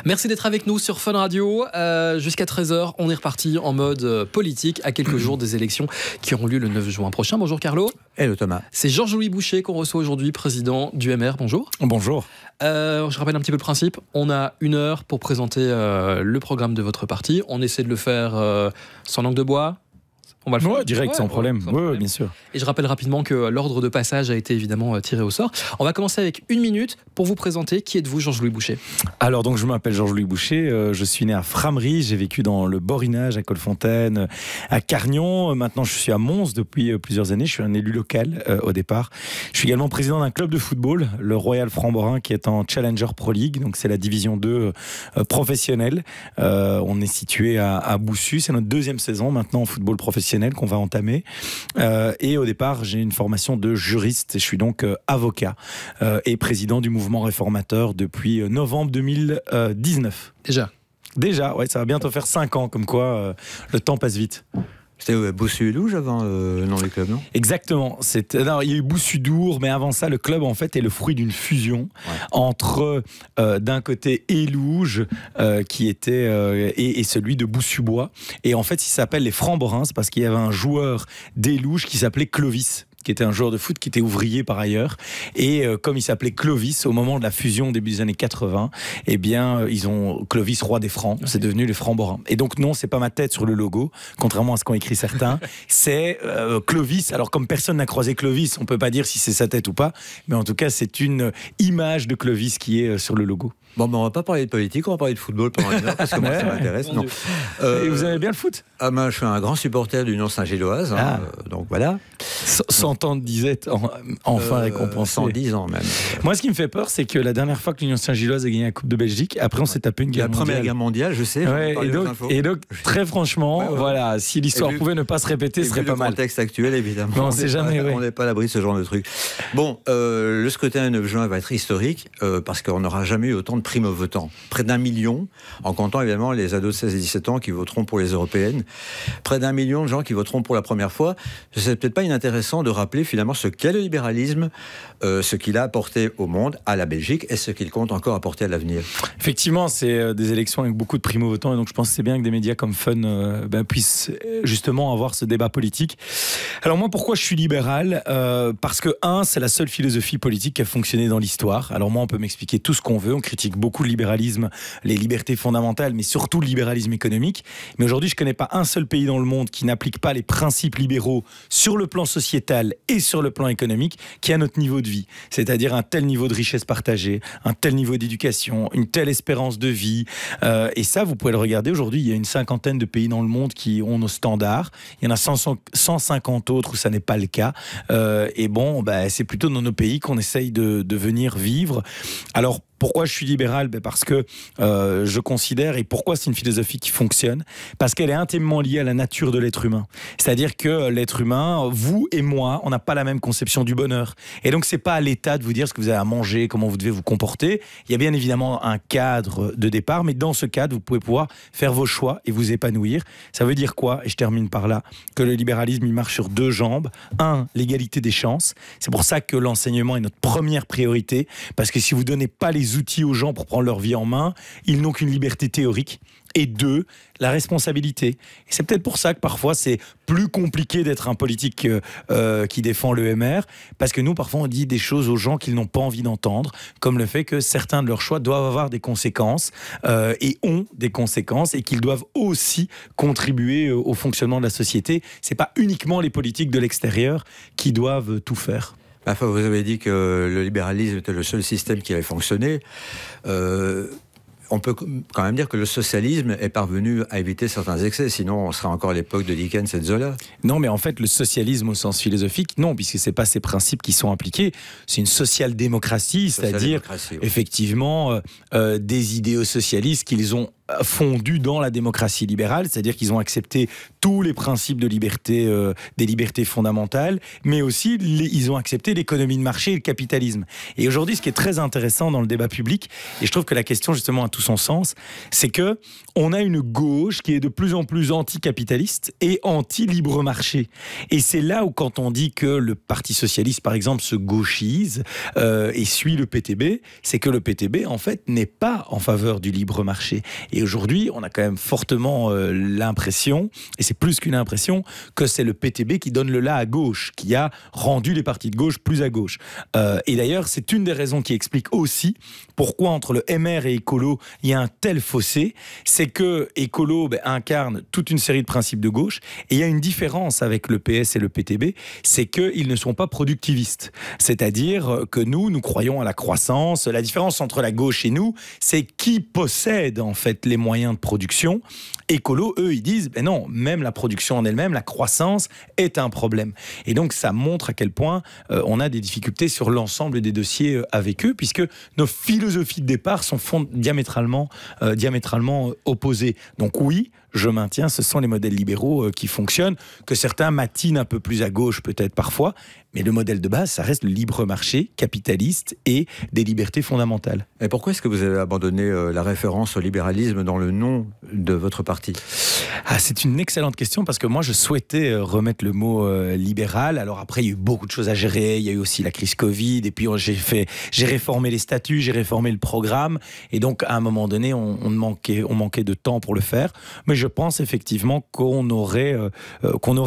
Merci d'être avec nous sur Fun Radio. Jusqu'à 13h, on est reparti en mode politique à quelques jours des élections qui auront lieu le 9 juin prochain. Bonjour Carlo. Hello Thomas. C'est Georges-Louis Boucher qu'on reçoit aujourd'hui, président du MR. Bonjour. Bonjour. Je rappelle un petit peu le principe. On a 1 heure pour présenter le programme de votre parti. On essaie de le faire sans langue de bois. On va le faire direct, sans problème. Oui, bien sûr. Et je rappelle rapidement que l'ordre de passage a été évidemment tiré au sort. On va commencer avec 1 minute pour vous présenter. Qui êtes-vous, Georges-Louis Boucher? Alors, donc, je m'appelle Georges-Louis Boucher. Je suis né à Frameries. J'ai vécu dans le Borinage, à Colfontaine, à Cargnon. Maintenant, je suis à Mons depuis plusieurs années. Je suis un élu local au départ. Je suis également président d'un club de football, le Royal Framborin, qui est en Challenger Pro League. Donc, c'est la division 2 professionnelle. On est situé à Boussu. C'est notre 2e saison maintenant en football professionnel qu'on va entamer. Et au départ, j'ai une formation de juriste et je suis donc avocat et président du mouvement réformateur depuis novembre 2019. Déjà, ouais, ça va bientôt faire 5 ans, comme quoi le temps passe vite. C'était Boussu-Douge avant le nom du club, non? Exactement. Il y a eu Boussu-Dour, mais avant ça, le club en fait est le fruit d'une fusion entre d'un côté Élouge qui était et celui de Boussu-Bois. Et en fait, il s'appelle les Framborins parce qu'il y avait un joueur d'Élouge qui s'appelait Clovis, qui était un joueur de foot, qui était ouvrier par ailleurs. Et comme il s'appelait Clovis, au moment de la fusion au début des années 80, eh bien, ils ont Clovis, roi des Francs. C'est devenu les Framborins. Et donc, non, c'est pas ma tête sur le logo, contrairement à ce qu'ont écrit certains. C'est Clovis. Alors, comme personne n'a croisé Clovis, on peut pas dire si c'est sa tête ou pas. Mais en tout cas, c'est une image de Clovis qui est sur le logo. Bon, ben on va pas parler de politique, on va parler de football pendant 1 heure, parce que moi, ça m'intéresse. Non. Et vous aimez bien le foot? Je suis un grand supporter de l'Union Saint-Gilloise, donc voilà. 100 ans de disette, enfin récompensé. 110 ans même. Moi, ce qui me fait peur, c'est que la dernière fois que l'Union Saint-Gilloise a gagné la Coupe de Belgique, après on s'est tapé une guerre mondiale. La Première Guerre mondiale, je sais. Ouais, et donc, très franchement, voilà, si l'histoire pouvait ne pas se répéter, ce serait pas mal. Le contexte actuel, évidemment. Non, on sait jamais. On n'est pas à l'abri de ce genre de truc. Bon, le scrutin du 9 juin va être historique, parce qu'on n'aura jamais eu autant de primo-votants. Près d'1 million, en comptant évidemment les ados de 16 et 17 ans qui voteront pour les européennes. Près d'1 million de gens qui voteront pour la première fois. C'est peut-être pas inintéressant de rappeler finalement ce qu'est le libéralisme, ce qu'il a apporté au monde, à la Belgique, et ce qu'il compte encore apporter à l'avenir. Effectivement, c'est des élections avec beaucoup de primo-votants, et donc je pense que c'est bien que des médias comme Fun puissent justement avoir ce débat politique. Alors moi, pourquoi je suis libéral? Parce que, c'est la seule philosophie politique qui a fonctionné dans l'histoire. Alors moi, on peut m'expliquer tout ce qu'on veut, on critique beaucoup le libéralisme, les libertés fondamentales, mais surtout le libéralisme économique. Mais aujourd'hui, je ne connais pas un seul pays dans le monde qui n'applique pas les principes libéraux sur le plan sociétal et sur le plan économique qui a notre niveau de vie. C'est-à-dire un tel niveau de richesse partagée, un tel niveau d'éducation, une telle espérance de vie. Et ça, vous pouvez le regarder. Aujourd'hui, il y a une 50aine de pays dans le monde qui ont nos standards. Il y en a 150 autres où ça n'est pas le cas. Et bon, c'est plutôt dans nos pays qu'on essaye de venir vivre. Alors, pourquoi je suis libéral? Parce que je considère, et pourquoi c'est une philosophie qui fonctionne, parce qu'elle est intimement liée à la nature de l'être humain. C'est-à-dire que l'être humain, vous et moi, on n'a pas la même conception du bonheur. Et donc, c'est pas à l'État de vous dire ce que vous avez à manger, comment vous devez vous comporter. Il y a bien évidemment un cadre de départ, mais dans ce cadre, vous pouvez pouvoir faire vos choix et vous épanouir. Ça veut dire quoi? Et je termine par là, que le libéralisme, il marche sur 2 jambes. 1, l'égalité des chances. C'est pour ça que l'enseignement est notre première priorité, parce que si vous donnez pas les outils aux gens pour prendre leur vie en main, ils n'ont qu'une liberté théorique. Et 2, la responsabilité. Et c'est peut-être pour ça que parfois c'est plus compliqué d'être un politique qui défend le MR, parce que nous parfois on dit des choses aux gens qu'ils n'ont pas envie d'entendre, comme le fait que certains de leurs choix doivent avoir des conséquences et ont des conséquences, et qu'ils doivent aussi contribuer au fonctionnement de la société. C'est pas uniquement les politiques de l'extérieur qui doivent tout faire. Enfin, vous avez dit que le libéralisme était le seul système qui avait fonctionné. On peut quand même dire que le socialisme est parvenu à éviter certains excès, sinon on serait encore à l'époque de Dickens et de Zola. Non, mais en fait, le socialisme au sens philosophique, non, puisque ce n'est pas ces principes qui sont appliqués. C'est une social-démocratie, c'est-à-dire effectivement des idéaux socialistes qu'ils ont fondu dans la démocratie libérale, c'est-à-dire qu'ils ont accepté tous les principes de liberté, des libertés fondamentales, mais aussi ils ont accepté l'économie de marché et le capitalisme. Et aujourd'hui, ce qui est très intéressant dans le débat public, et je trouve que la question justement a tout son sens, c'est que on a une gauche qui est de plus en plus anticapitaliste et anti-libre marché. Et c'est là où quand on dit que le Parti socialiste, par exemple, se gauchise et suit le PTB, c'est que le PTB, en fait, n'est pas en faveur du libre marché. Et aujourd'hui, on a quand même fortement l'impression, et c'est plus qu'une impression, que c'est le PTB qui donne le là à gauche, qui a rendu les partis de gauche plus à gauche. Et d'ailleurs, c'est une des raisons qui explique aussi pourquoi entre le MR et Écolo, il y a un tel fossé. C'est que Écolo incarne toute une série de principes de gauche, et il y a une différence avec le PS et le PTB, c'est qu'ils ne sont pas productivistes. C'est-à-dire que nous croyons à la croissance. La différence entre la gauche et nous, c'est qui possède en fait les moyens de production. Écolo, eux, ils disent non, même la production en elle-même, la croissance est un problème. Et donc ça montre à quel point on a des difficultés sur l'ensemble des dossiers avec eux, puisque nos philosophies de départ sont diamétralement opposées. Donc oui, je maintiens, ce sont les modèles libéraux qui fonctionnent, que certains matinent un peu plus à gauche peut-être parfois, mais le modèle de base, ça reste le libre marché capitaliste et des libertés fondamentales. Et pourquoi est-ce que vous avez abandonné la référence au libéralisme dans le nom de votre parti ? C'est une excellente question, parce que moi je souhaitais remettre le mot libéral. Alors après, il y a eu beaucoup de choses à gérer, il y a eu aussi la crise Covid, et puis j'ai réformé les statuts, j'ai réformé le programme, et donc à un moment donné, on manquait de temps pour le faire. Mais je pense effectivement qu'on aurait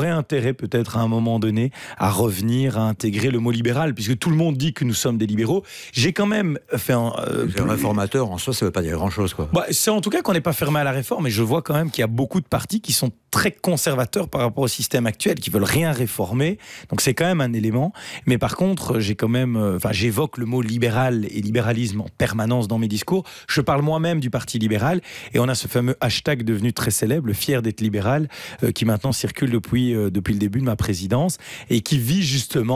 intérêt peut-être à un moment donné à revenir à intégrer le mot libéral, puisque tout le monde dit que nous sommes des libéraux. J'ai quand même fait un réformateur en soi, ça ne veut pas dire grand-chose, quoi. C'est en tout cas qu'on n'est pas fermé à la réforme, et je vois quand même qu'il y a beaucoup de partis qui sont très conservateurs par rapport au système actuel, qui veulent rien réformer. Donc c'est quand même un élément. Mais par contre, j'évoque le mot libéral et libéralisme en permanence dans mes discours. Je parle moi-même du Parti libéral, et on a ce fameux hashtag devenu très célèbre, le fier d'être libéral, qui maintenant circule depuis le début de ma présidence, et qui vise justement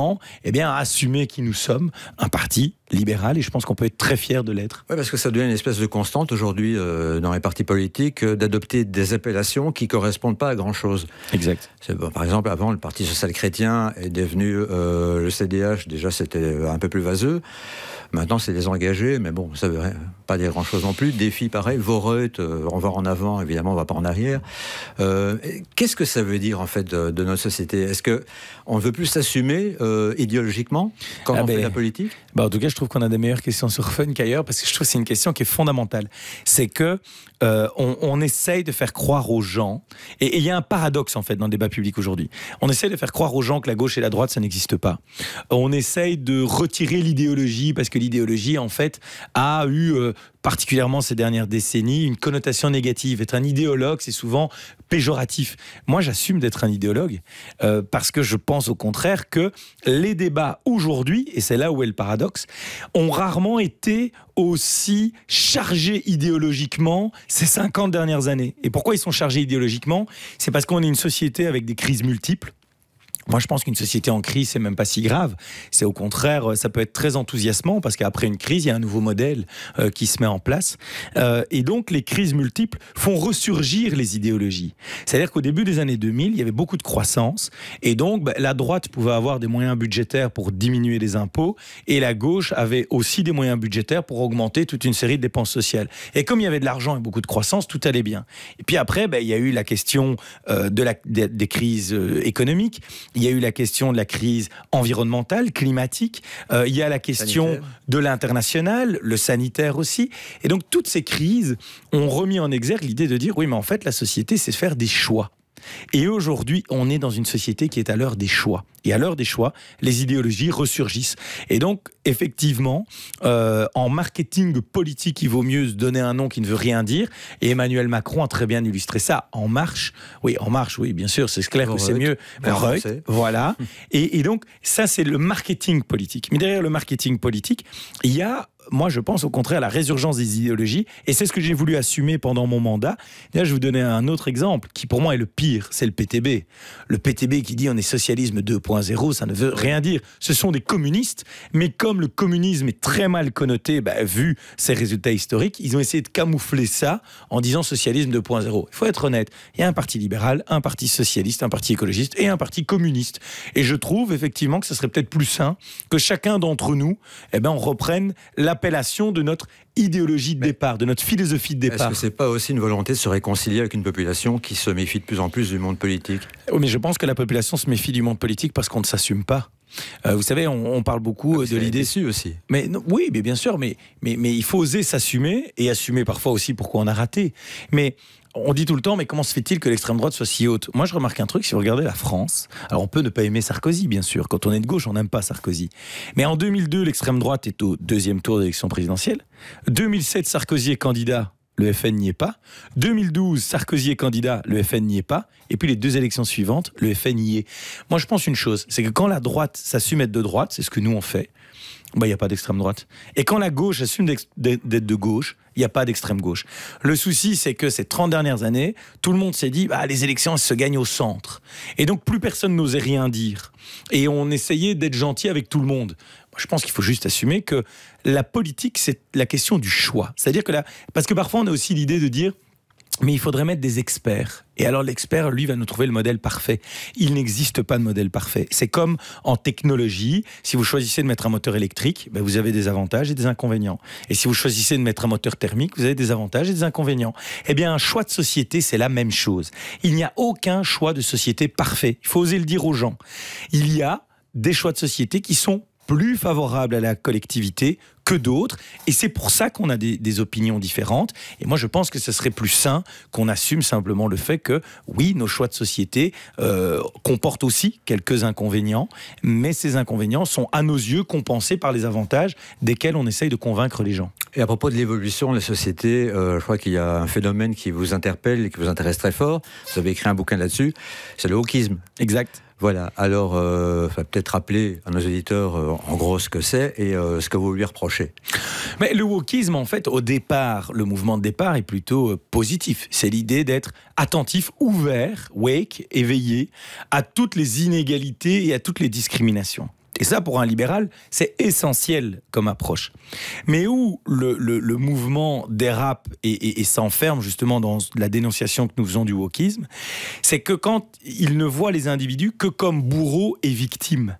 à assumer qui nous sommes, un parti libéral, et je pense qu'on peut être très fier de l'être. Oui, parce que ça devient une espèce de constante aujourd'hui dans les partis politiques d'adopter des appellations qui ne correspondent pas à grand-chose. Exact. Par exemple, avant, le Parti social chrétien est devenu le CDH, déjà c'était un peu plus vaseux. Maintenant, c'est les engagés, mais bon, ça ne veut pas dire grand-chose non plus. Défi, pareil, Voreut, on va en avant, évidemment, on ne va pas en arrière. Qu'est-ce que ça veut dire, en fait, de notre société ? Est-ce qu'on ne veut plus s'assumer idéologiquement quand on fait de la politique ? En tout cas, je trouve qu'on a des meilleures questions sur Fun qu'ailleurs, parce que je trouve que c'est une question qui est fondamentale. C'est que on essaye de faire croire aux gens, et il y a un paradoxe, en fait, dans le débat public aujourd'hui. On essaye de faire croire aux gens que la gauche et la droite, ça n'existe pas. On essaye de retirer l'idéologie, parce que l'idéologie, en fait, a eu, particulièrement ces dernières décennies, une connotation négative. Être un idéologue, c'est souvent péjoratif. Moi, j'assume d'être un idéologue, parce que je pense au contraire que les débats aujourd'hui, et c'est là où est le paradoxe, ont rarement été aussi chargés idéologiquement ces 50 dernières années. Et pourquoi ils sont chargés idéologiquement ? C'est parce qu'on est une société avec des crises multiples. Moi, je pense qu'une société en crise, c'est même pas si grave. C'est au contraire, ça peut être très enthousiasmant, parce qu'après une crise, il y a un nouveau modèle qui se met en place. Et donc, les crises multiples font ressurgir les idéologies. C'est-à-dire qu'au début des années 2000, il y avait beaucoup de croissance. Et donc, la droite pouvait avoir des moyens budgétaires pour diminuer les impôts. Et la gauche avait aussi des moyens budgétaires pour augmenter toute une série de dépenses sociales. Et comme il y avait de l'argent et beaucoup de croissance, tout allait bien. Et puis après, il y a eu la question des crises économiques. Il y a eu la question de la crise environnementale, climatique. Il y a la question sanitaire de l'international, le sanitaire aussi. Et donc, toutes ces crises ont remis en exergue l'idée de dire, oui, mais en fait, la société, c'est faire des choix. Et aujourd'hui, on est dans une société qui est à l'heure des choix. Et à l'heure des choix, les idéologies ressurgissent. Et donc, effectivement, en marketing politique, il vaut mieux se donner un nom qui ne veut rien dire. Et Emmanuel Macron a très bien illustré ça. En marche, oui, bien sûr, c'est clair que c'est mieux. Voilà. Et donc, ça, c'est le marketing politique. Mais derrière le marketing politique, il y a moi, je pense au contraire à la résurgence des idéologies, et c'est ce que j'ai voulu assumer pendant mon mandat. Et là, je vais vous donner un autre exemple, qui pour moi est le pire, c'est le PTB. Le PTB qui dit on est socialisme 2.0, ça ne veut rien dire. Ce sont des communistes, mais comme le communisme est très mal connoté, vu ses résultats historiques, ils ont essayé de camoufler ça en disant socialisme 2.0. Il faut être honnête, il y a un parti libéral, un parti socialiste, un parti écologiste et un parti communiste. Et je trouve effectivement que ce serait peut-être plus sain que chacun d'entre nous, on reprenne l'appellation de notre idéologie de départ, de notre philosophie de départ. Est-ce que c'est pas aussi une volonté de se réconcilier avec une population qui se méfie de plus en plus du monde politique? Oui, mais je pense que la population se méfie du monde politique parce qu'on ne s'assume pas. Vous savez, on parle beaucoup de l'idée... déçu aussi. Mais non, oui, mais bien sûr, mais il faut oser s'assumer et assumer parfois aussi pourquoi on a raté. Mais on dit tout le temps, mais comment se fait-il que l'extrême droite soit si haute? Moi, je remarque un truc, si vous regardez la France, alors on peut ne pas aimer Sarkozy, bien sûr. Quand on est de gauche, on n'aime pas Sarkozy. Mais en 2002, l'extrême droite est au deuxième tour d'élection présidentielle. 2007, Sarkozy est candidat. Le FN n'y est pas. 2012, Sarkozy est candidat, le FN n'y est pas. Et puis les 2 élections suivantes, le FN y est. Moi, je pense une chose, c'est que quand la droite s'assume être de droite, c'est ce que nous on fait, il n'y a pas d'extrême droite. Et quand la gauche assume d'être de gauche, il n'y a pas d'extrême gauche. Le souci, c'est que ces 30 dernières années, tout le monde s'est dit, les élections, elles se gagnent au centre. Et donc, plus personne n'osait rien dire. Et on essayait d'être gentil avec tout le monde. Moi, je pense qu'il faut juste assumer que la politique, c'est la question du choix. C'est-à-dire que parce que parfois, on a aussi l'idée de dire, mais il faudrait mettre des experts. Et alors l'expert, lui, va nous trouver le modèle parfait. Il n'existe pas de modèle parfait. C'est comme en technologie, si vous choisissez de mettre un moteur électrique, vous avez des avantages et des inconvénients. Et si vous choisissez de mettre un moteur thermique, vous avez des avantages et des inconvénients. Eh bien, un choix de société, c'est la même chose. Il n'y a aucun choix de société parfait. Il faut oser le dire aux gens. Il y a des choix de société qui sont plus favorables à la collectivité que d'autres, et c'est pour ça qu'on a des opinions différentes. Et moi, je pense que ce serait plus sain qu'on assume simplement le fait que, oui, nos choix de société comportent aussi quelques inconvénients, mais ces inconvénients sont, à nos yeux, compensés par les avantages desquels on essaye de convaincre les gens. Et à propos de l'évolution de la société, je crois qu'il y a un phénomène qui vous interpelle et qui vous intéresse très fort. Vous avez écrit un bouquin là-dessus, c'est le wokisme. Exact. Voilà, alors, peut-être rappeler à nos auditeurs en gros ce que c'est et ce que vous lui reprochez. Mais le wokisme, en fait, au départ, le mouvement de départ est plutôt positif. C'est l'idée d'être attentif, ouvert, wake, éveillé à toutes les inégalités et à toutes les discriminations. Et ça, pour un libéral, c'est essentiel comme approche. Mais où le mouvement dérape et s'enferme justement dans la dénonciation que nous faisons du wokisme, c'est que quand il ne voit les individus que comme bourreaux et victimes.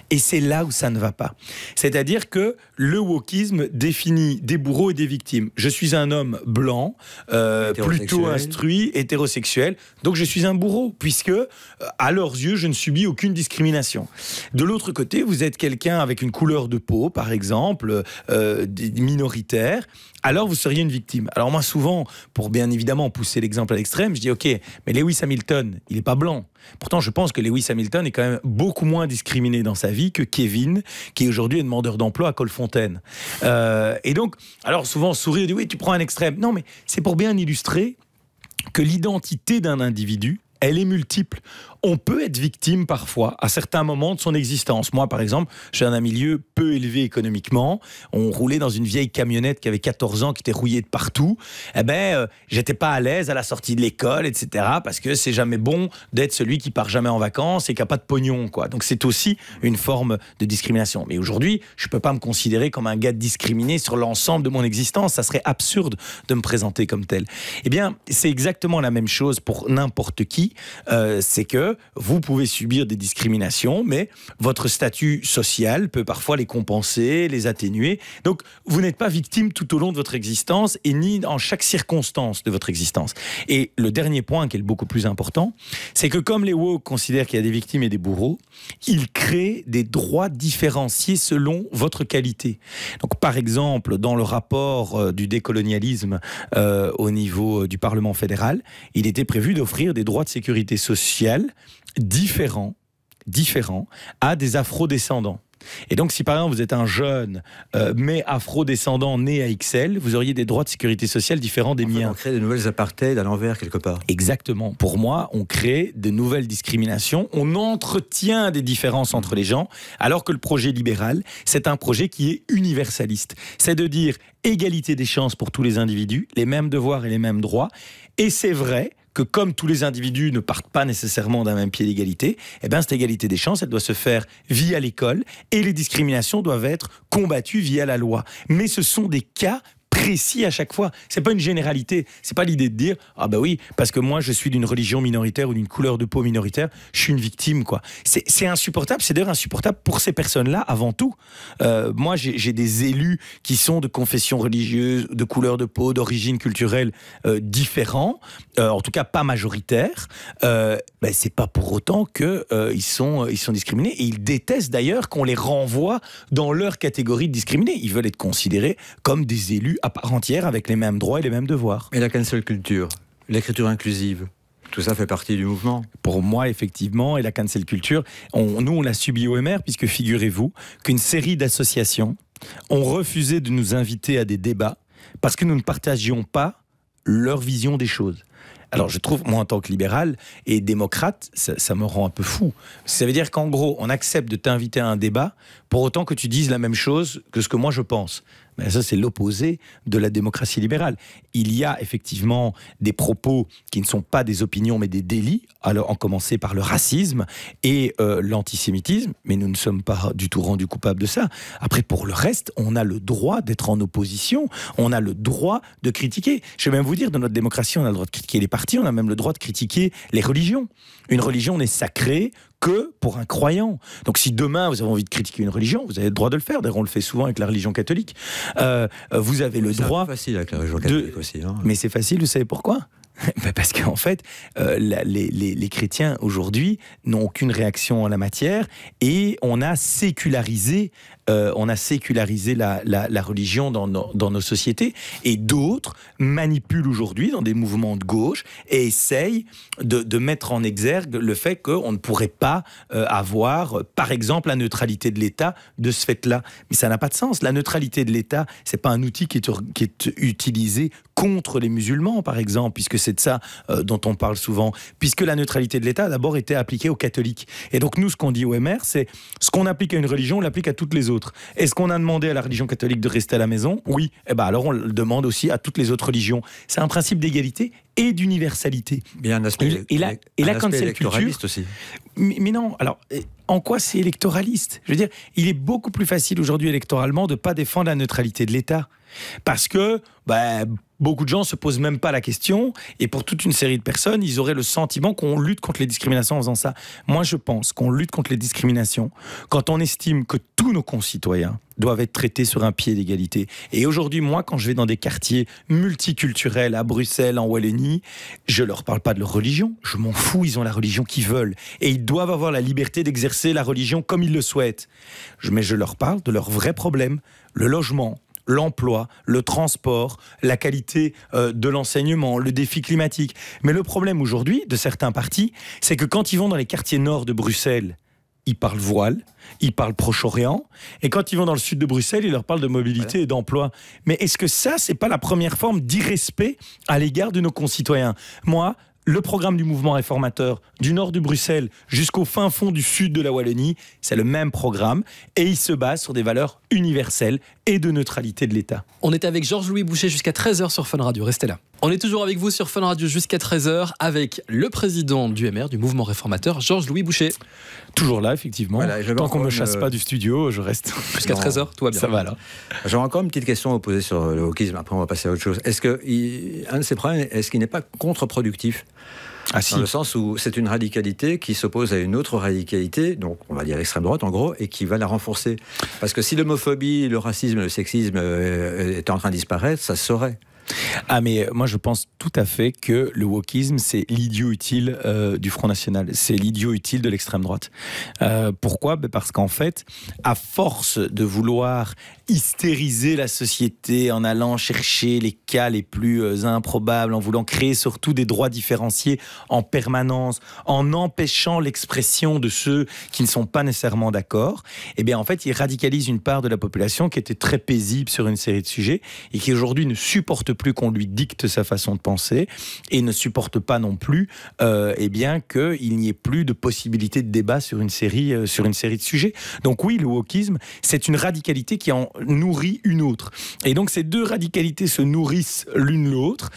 Et c'est là où ça ne va pas. C'est-à-dire que le wokisme définit des bourreaux et des victimes. Je suis un homme blanc, plutôt instruit, hétérosexuel, donc je suis un bourreau, puisque à leurs yeux, je ne subis aucune discrimination. De l'autre côté, vous êtes quelqu'un avec une couleur de peau, par exemple, minoritaire, alors vous seriez une victime. Alors moi, souvent, pour bien évidemment pousser l'exemple à l'extrême, je dis ok, mais Lewis Hamilton, il n'est pas blanc. Pourtant, je pense que Lewis Hamilton est quand même beaucoup moins discriminé dans sa vie que Kevin, qui aujourd'hui est demandeur d'emploi à Colfontaine. Et donc, alors souvent, on sourit et dit oui, tu prends un extrême. Non, mais c'est pour bien illustrer que l'identité d'un individu, elle est multiple. On peut être victime parfois à certains moments de son existence. Moi, par exemple, je viens d'un milieu peu élevé économiquement. On roulait dans une vieille camionnette qui avait 14 ans, qui était rouillée de partout. J'étais pas à l'aise à la sortie de l'école, etc. Parce que c'est jamais bon d'être celui qui part jamais en vacances et qui a pas de pognon, quoi. Donc c'est aussi une forme de discrimination. Mais aujourd'hui, je peux pas me considérer comme un gars discriminé sur l'ensemble de mon existence. Ça serait absurde de me présenter comme tel. Eh bien, c'est exactement la même chose pour n'importe qui. C'est que vous pouvez subir des discriminations, mais votre statut social peut parfois les compenser, les atténuer. Donc, vous n'êtes pas victime tout au long de votre existence et ni en chaque circonstance de votre existence. Et le dernier point, qui est le beaucoup plus important, c'est que comme les woke considèrent qu'il y a des victimes et des bourreaux, ils créent des droits différenciés selon votre qualité. Donc, par exemple, dans le rapport du décolonialisme au niveau du Parlement fédéral, il était prévu d'offrir des droits de sécurité sociale différents à des afro-descendants. Et donc, si par exemple vous êtes un jeune, mais afro-descendant né à XL, vous auriez des droits de sécurité sociale différents des miens. On crée de nouvelles apartheids à l'envers, quelque part. Exactement. Pour moi, on crée de nouvelles discriminations, on entretient des différences entre les gens, alors que le projet libéral, c'est un projet qui est universaliste. C'est de dire égalité des chances pour tous les individus, les mêmes devoirs et les mêmes droits. Et c'est vrai que comme tous les individus ne partent pas nécessairement d'un même pied d'égalité, eh bien cette égalité des chances, elle doit se faire via l'école et les discriminations doivent être combattues via la loi. Mais ce sont des cas précis à chaque fois. C'est pas une généralité. C'est pas l'idée de dire ah bah oui parce que moi je suis d'une religion minoritaire ou d'une couleur de peau minoritaire, je suis une victime quoi. C'est insupportable. C'est d'ailleurs insupportable pour ces personnes-là avant tout. Moi j'ai des élus qui sont de confession religieuse, de couleur de peau, d'origine culturelle différents, en tout cas pas majoritaires. C'est pas pour autant que ils sont discriminés et ils détestent d'ailleurs qu'on les renvoie dans leur catégorie de discriminés. Ils veulent être considérés comme des élus à part entière avec les mêmes droits et les mêmes devoirs. Et la cancel culture, l'écriture inclusive, tout ça fait partie du mouvement. Pour moi, effectivement, et la cancel culture, nous on l'a subi au MR, puisque figurez-vous qu'une série d'associations ont refusé de nous inviter à des débats parce que nous ne partagions pas leur vision des choses. Alors je trouve, moi en tant que libéral et démocrate, ça me rend un peu fou. Ça veut dire qu'en gros, on accepte de t'inviter à un débat pour autant que tu dises la même chose que ce que moi je pense. Mais ça, c'est l'opposé de la démocratie libérale. Il y a effectivement des propos qui ne sont pas des opinions, mais des délits, alors en commencer par le racisme et l'antisémitisme, mais nous ne sommes pas du tout rendus coupables de ça. Après, pour le reste, on a le droit d'être en opposition, on a le droit de critiquer. Je vais même vous dire, dans notre démocratie, on a le droit de critiquer les partis, on a même le droit de critiquer les religions. Une religion n'est sacrée que pour un croyant. Donc si demain vous avez envie de critiquer une religion, vous avez le droit de le faire. D'ailleurs, on le fait souvent avec la religion catholique. Vous avez le droit... C'est facile avec la religion catholique aussi. Hein. Mais c'est facile, vous savez pourquoi ? Parce qu'en fait, les chrétiens aujourd'hui n'ont aucune réaction en la matière et on a sécularisé la religion dans nos sociétés et d'autres manipulent aujourd'hui dans des mouvements de gauche et essayent de mettre en exergue le fait qu'on ne pourrait pas avoir, par exemple, la neutralité de l'État de ce fait-là. Mais ça n'a pas de sens. La neutralité de l'État, c'est pas un outil qui est utilisé contre les musulmans, par exemple, puisque c'est de ça dont on parle souvent, puisque la neutralité de l'État a d'abord été appliquée aux catholiques. Et donc nous, ce qu'on dit au MR, c'est ce qu'on applique à une religion, on l'applique à toutes les autres. Est-ce qu'on a demandé à la religion catholique de rester à la maison ? Oui. Eh ben alors on le demande aussi à toutes les autres religions. C'est un principe d'égalité et d'universalité. Il y a un aspect, électoraliste aussi. Mais non, alors... En quoi c'est électoraliste ? Je veux dire, il est beaucoup plus facile aujourd'hui électoralement de ne pas défendre la neutralité de l'État. Parce que beaucoup de gens ne se posent même pas la question et pour toute une série de personnes, ils auraient le sentiment qu'on lutte contre les discriminations en faisant ça. Moi, je pense qu'on lutte contre les discriminations quand on estime que tous nos concitoyens doivent être traités sur un pied d'égalité. Et aujourd'hui, moi, quand je vais dans des quartiers multiculturels à Bruxelles, en Wallonie, je leur parle pas de leur religion. Je m'en fous, ils ont la religion qu'ils veulent. Et ils doivent avoir la liberté d'exercer la religion comme ils le souhaitent. Mais je leur parle de leurs vrais problèmes. Le logement, l'emploi, le transport, la qualité de l'enseignement, le défi climatique. Mais le problème aujourd'hui de certains partis, c'est que quand ils vont dans les quartiers nord de Bruxelles, ils parlent voile, ils parlent Proche-Orient, et quand ils vont dans le sud de Bruxelles, ils leur parlent de mobilité et d'emploi. Mais est-ce que ça, c'est pas la première forme d'irrespect à l'égard de nos concitoyens ? Moi, le programme du mouvement réformateur du nord de Bruxelles jusqu'au fin fond du sud de la Wallonie, c'est le même programme et il se base sur des valeurs universelles et de neutralité de l'État. On est avec Georges-Louis Boucher jusqu'à 13h sur Fun Radio, restez là. On est toujours avec vous sur Fun Radio jusqu'à 13h avec le président du MR, du mouvement réformateur, Georges-Louis Boucher. Toujours là, effectivement. Voilà, tant qu'on ne me chasse pas du studio, je reste. Jusqu'à 13h, tout va bien. Ça va là. J'aurais encore une petite question à poser sur le wokisme, après on va passer à autre chose. Est-ce que, un de ces problèmes, est-ce qu'il n'est pas contre-productif ? Dans le sens où c'est une radicalité qui s'oppose à une autre radicalité, donc on va dire l'extrême droite en gros, et qui va la renforcer. Parce que si l'homophobie, le racisme, le sexisme étaient en train de disparaître, ça se saurait. Ah mais moi je pense tout à fait que le wokisme c'est l'idiot utile du Front National, c'est l'idiot utile de l'extrême droite. Pourquoi ? Parce qu'en fait, à force de vouloir hystériser la société en allant chercher les cas les plus improbables, en voulant créer surtout des droits différenciés en permanence, en empêchant l'expression de ceux qui ne sont pas nécessairement d'accord, eh bien en fait il radicalise une part de la population qui était très paisible sur une série de sujets et qui aujourd'hui ne supporte plus qu'on lui dicte sa façon de penser et ne supporte pas non plus eh bien qu'il n'y ait plus de possibilité de débat sur une série de sujets. Donc oui, le wokisme, c'est une radicalité qui en nourrit une autre. Et donc ces deux radicalités se nourrissent l'une l'autre.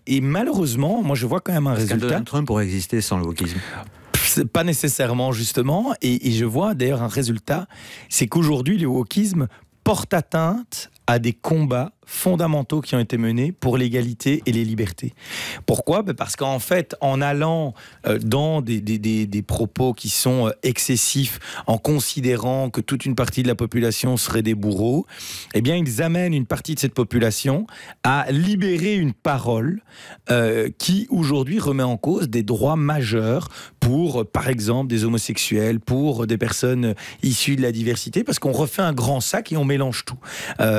Et malheureusement, moi je vois quand même un résultat. Donald Trump pourrait exister sans le wokisme. Pas nécessairement justement. Et je vois d'ailleurs un résultat, c'est qu'aujourd'hui le wokisme porte atteinte à des combats fondamentaux qui ont été menés pour l'égalité et les libertés. Pourquoi ? Parce qu'en fait, en allant dans des propos qui sont excessifs, en considérant que toute une partie de la population serait des bourreaux, eh bien, ils amènent une partie de cette population à libérer une parole qui, aujourd'hui, remet en cause des droits majeurs pour, par exemple, des homosexuels, pour des personnes issues de la diversité, parce qu'on refait un grand sac et on mélange tout.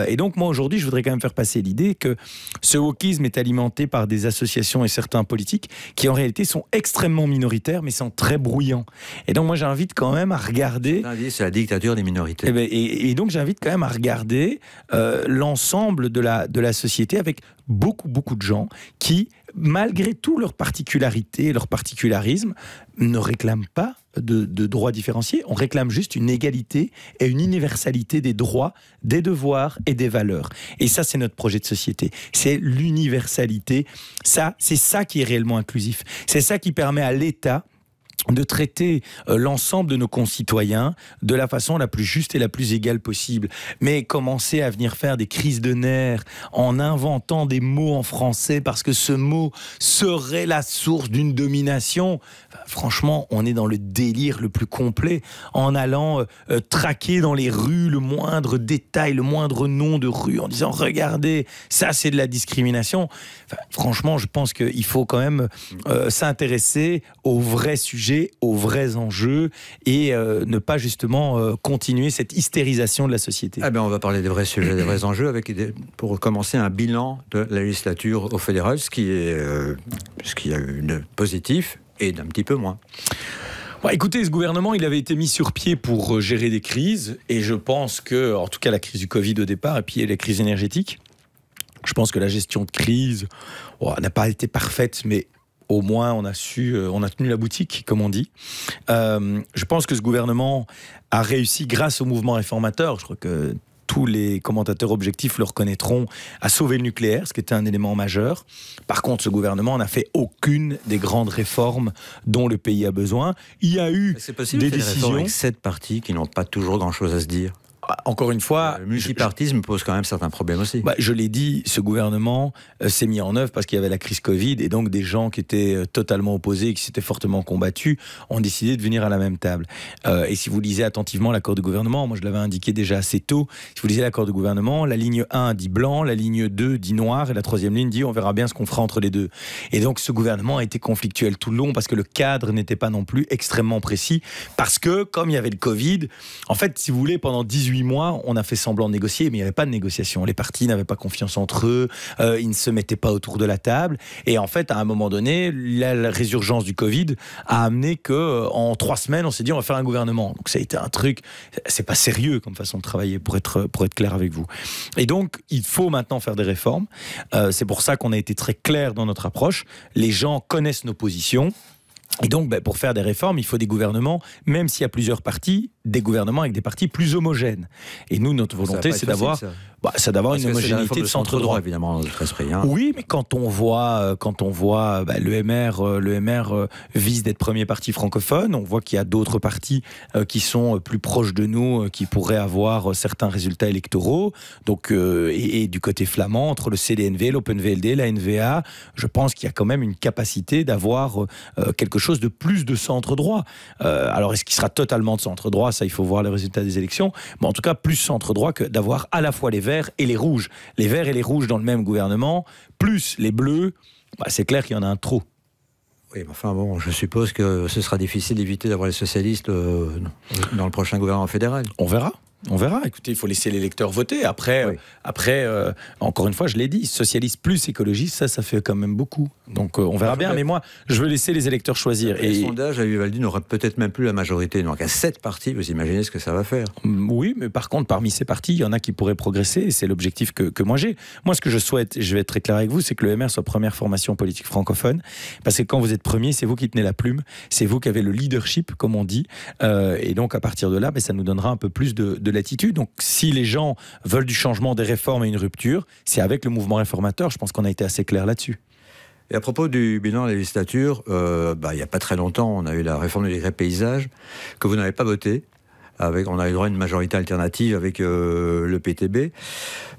Et donc, moi, aujourd'hui, je voudrais quand même faire passer l'idée que ce wokisme est alimenté par des associations et certains politiques qui en réalité sont extrêmement minoritaires mais sont très bruyants. Et donc moi j'invite quand même à regarder... C'est la dictature des minorités. Et donc j'invite quand même à regarder l'ensemble de la société avec beaucoup de gens qui, malgré toutes leurs particularités et leur particularisme, ne réclament pas de droits différenciés. On réclame juste une égalité et une universalité des droits, des devoirs et des valeurs. Et ça, c'est notre projet de société. C'est l'universalité. Ça, c'est ça qui est réellement inclusif. C'est ça qui permet à l'État de traiter l'ensemble de nos concitoyens de la façon la plus juste et la plus égale possible. Mais commencer à venir faire des crises de nerfs en inventant des mots en français parce que ce mot serait la source d'une domination, franchement, on est dans le délire le plus complet en allant traquer dans les rues le moindre détail, le moindre nom de rue en disant « Regardez, ça c'est de la discrimination ». Franchement, je pense qu'il faut quand même s'intéresser aux vrais sujets, aux vrais enjeux et ne pas justement continuer cette hystérisation de la société. Ah ben on va parler des vrais sujets, des vrais enjeux avec pour commencer un bilan de la législature au fédéral, ce qui a eu de positif et d'un petit peu moins. Bon, écoutez, ce gouvernement, il avait été mis sur pied pour gérer des crises et je pense que, en tout cas la crise du Covid au départ et puis la crise énergétique, je pense que la gestion de crise n'a pas été parfaite, mais au moins, on a tenu la boutique, comme on dit. Je pense que ce gouvernement a réussi, grâce au mouvement réformateur, je crois que tous les commentateurs objectifs le reconnaîtront, à sauver le nucléaire, ce qui était un élément majeur. Par contre, ce gouvernement n'a fait aucune des grandes réformes dont le pays a besoin. Il y a eu des décisions avec 7 partis qui n'ont pas toujours grand-chose à se dire. Encore une fois... Le multipartisme pose quand même certains problèmes aussi. Je l'ai dit, ce gouvernement s'est mis en œuvre parce qu'il y avait la crise Covid et donc des gens qui étaient totalement opposés et qui s'étaient fortement combattus ont décidé de venir à la même table. Et si vous lisez attentivement l'accord de gouvernement, moi je l'avais indiqué déjà assez tôt, si vous lisez l'accord de gouvernement, la ligne 1 dit blanc, la ligne 2 dit noir et la troisième ligne dit on verra bien ce qu'on fera entre les deux. Et donc ce gouvernement a été conflictuel tout le long parce que le cadre n'était pas non plus extrêmement précis parce que comme il y avait le Covid, en fait si vous voulez pendant 18 mois, on a fait semblant de négocier, mais il n'y avait pas de négociation. Les partis n'avaient pas confiance entre eux, ils ne se mettaient pas autour de la table. Et en fait, à un moment donné, la résurgence du Covid a amené qu'en 3 semaines, on s'est dit on va faire un gouvernement. Donc ça a été un truc, c'est pas sérieux comme façon de travailler, pour être clair avec vous. Et donc, il faut maintenant faire des réformes. C'est pour ça qu'on a été très clair dans notre approche. Les gens connaissent nos positions. Et donc, pour faire des réformes, il faut des gouvernements, même s'il y a plusieurs partis, des gouvernements avec des partis plus homogènes. Et nous, notre volonté, c'est d'avoir une homogénéité de centre-droit. Évidemment, dans notre esprit. Oui, mais quand on voit le MR vise d'être premier parti francophone, on voit qu'il y a d'autres partis qui sont plus proches de nous, qui pourraient avoir certains résultats électoraux. Donc, et du côté flamand, entre le CDNV, l'Open VLD, la NVA, je pense qu'il y a quand même une capacité d'avoir quelque chose de plus de centre-droit. Alors, est-ce qu'il sera totalement de centre-droit ? Ça, il faut voir les résultats des élections. Mais en tout cas, plus centre-droit que d'avoir à la fois les verts et les rouges. Les verts et les rouges dans le même gouvernement, plus les bleus, c'est clair qu'il y en a un trop. Oui, mais enfin bon, je suppose que ce sera difficile d'éviter d'avoir les socialistes dans le prochain gouvernement fédéral. On verra. On verra. Écoutez, il faut laisser les lecteurs voter. Après, encore une fois, je l'ai dit, socialiste plus écologiste, ça fait quand même beaucoup. Donc, on verra bien. Mais moi, je veux laisser les électeurs choisir. Le sondage à Vivaldi n'aura peut-être même plus la majorité. Donc, à 7 partis, vous imaginez ce que ça va faire. Oui, mais par contre, parmi ces partis, il y en a qui pourraient progresser. Et c'est l'objectif que moi j'ai. Moi, ce que je souhaite, et je vais être très clair avec vous, c'est que le MR soit première formation politique francophone. Parce que quand vous êtes premier, c'est vous qui tenez la plume. C'est vous qui avez le leadership, comme on dit. Et donc, à partir de là, ça nous donnera un peu plus de latitude. Donc, si les gens veulent du changement, des réformes et une rupture, c'est avec le mouvement réformateur. Je pense qu'on a été assez clair là-dessus. Et à propos du bilan de la législature, il n'y a pas très longtemps, on a eu la réforme du décret paysage que vous n'avez pas voté. On a eu droit à une majorité alternative avec le PTB.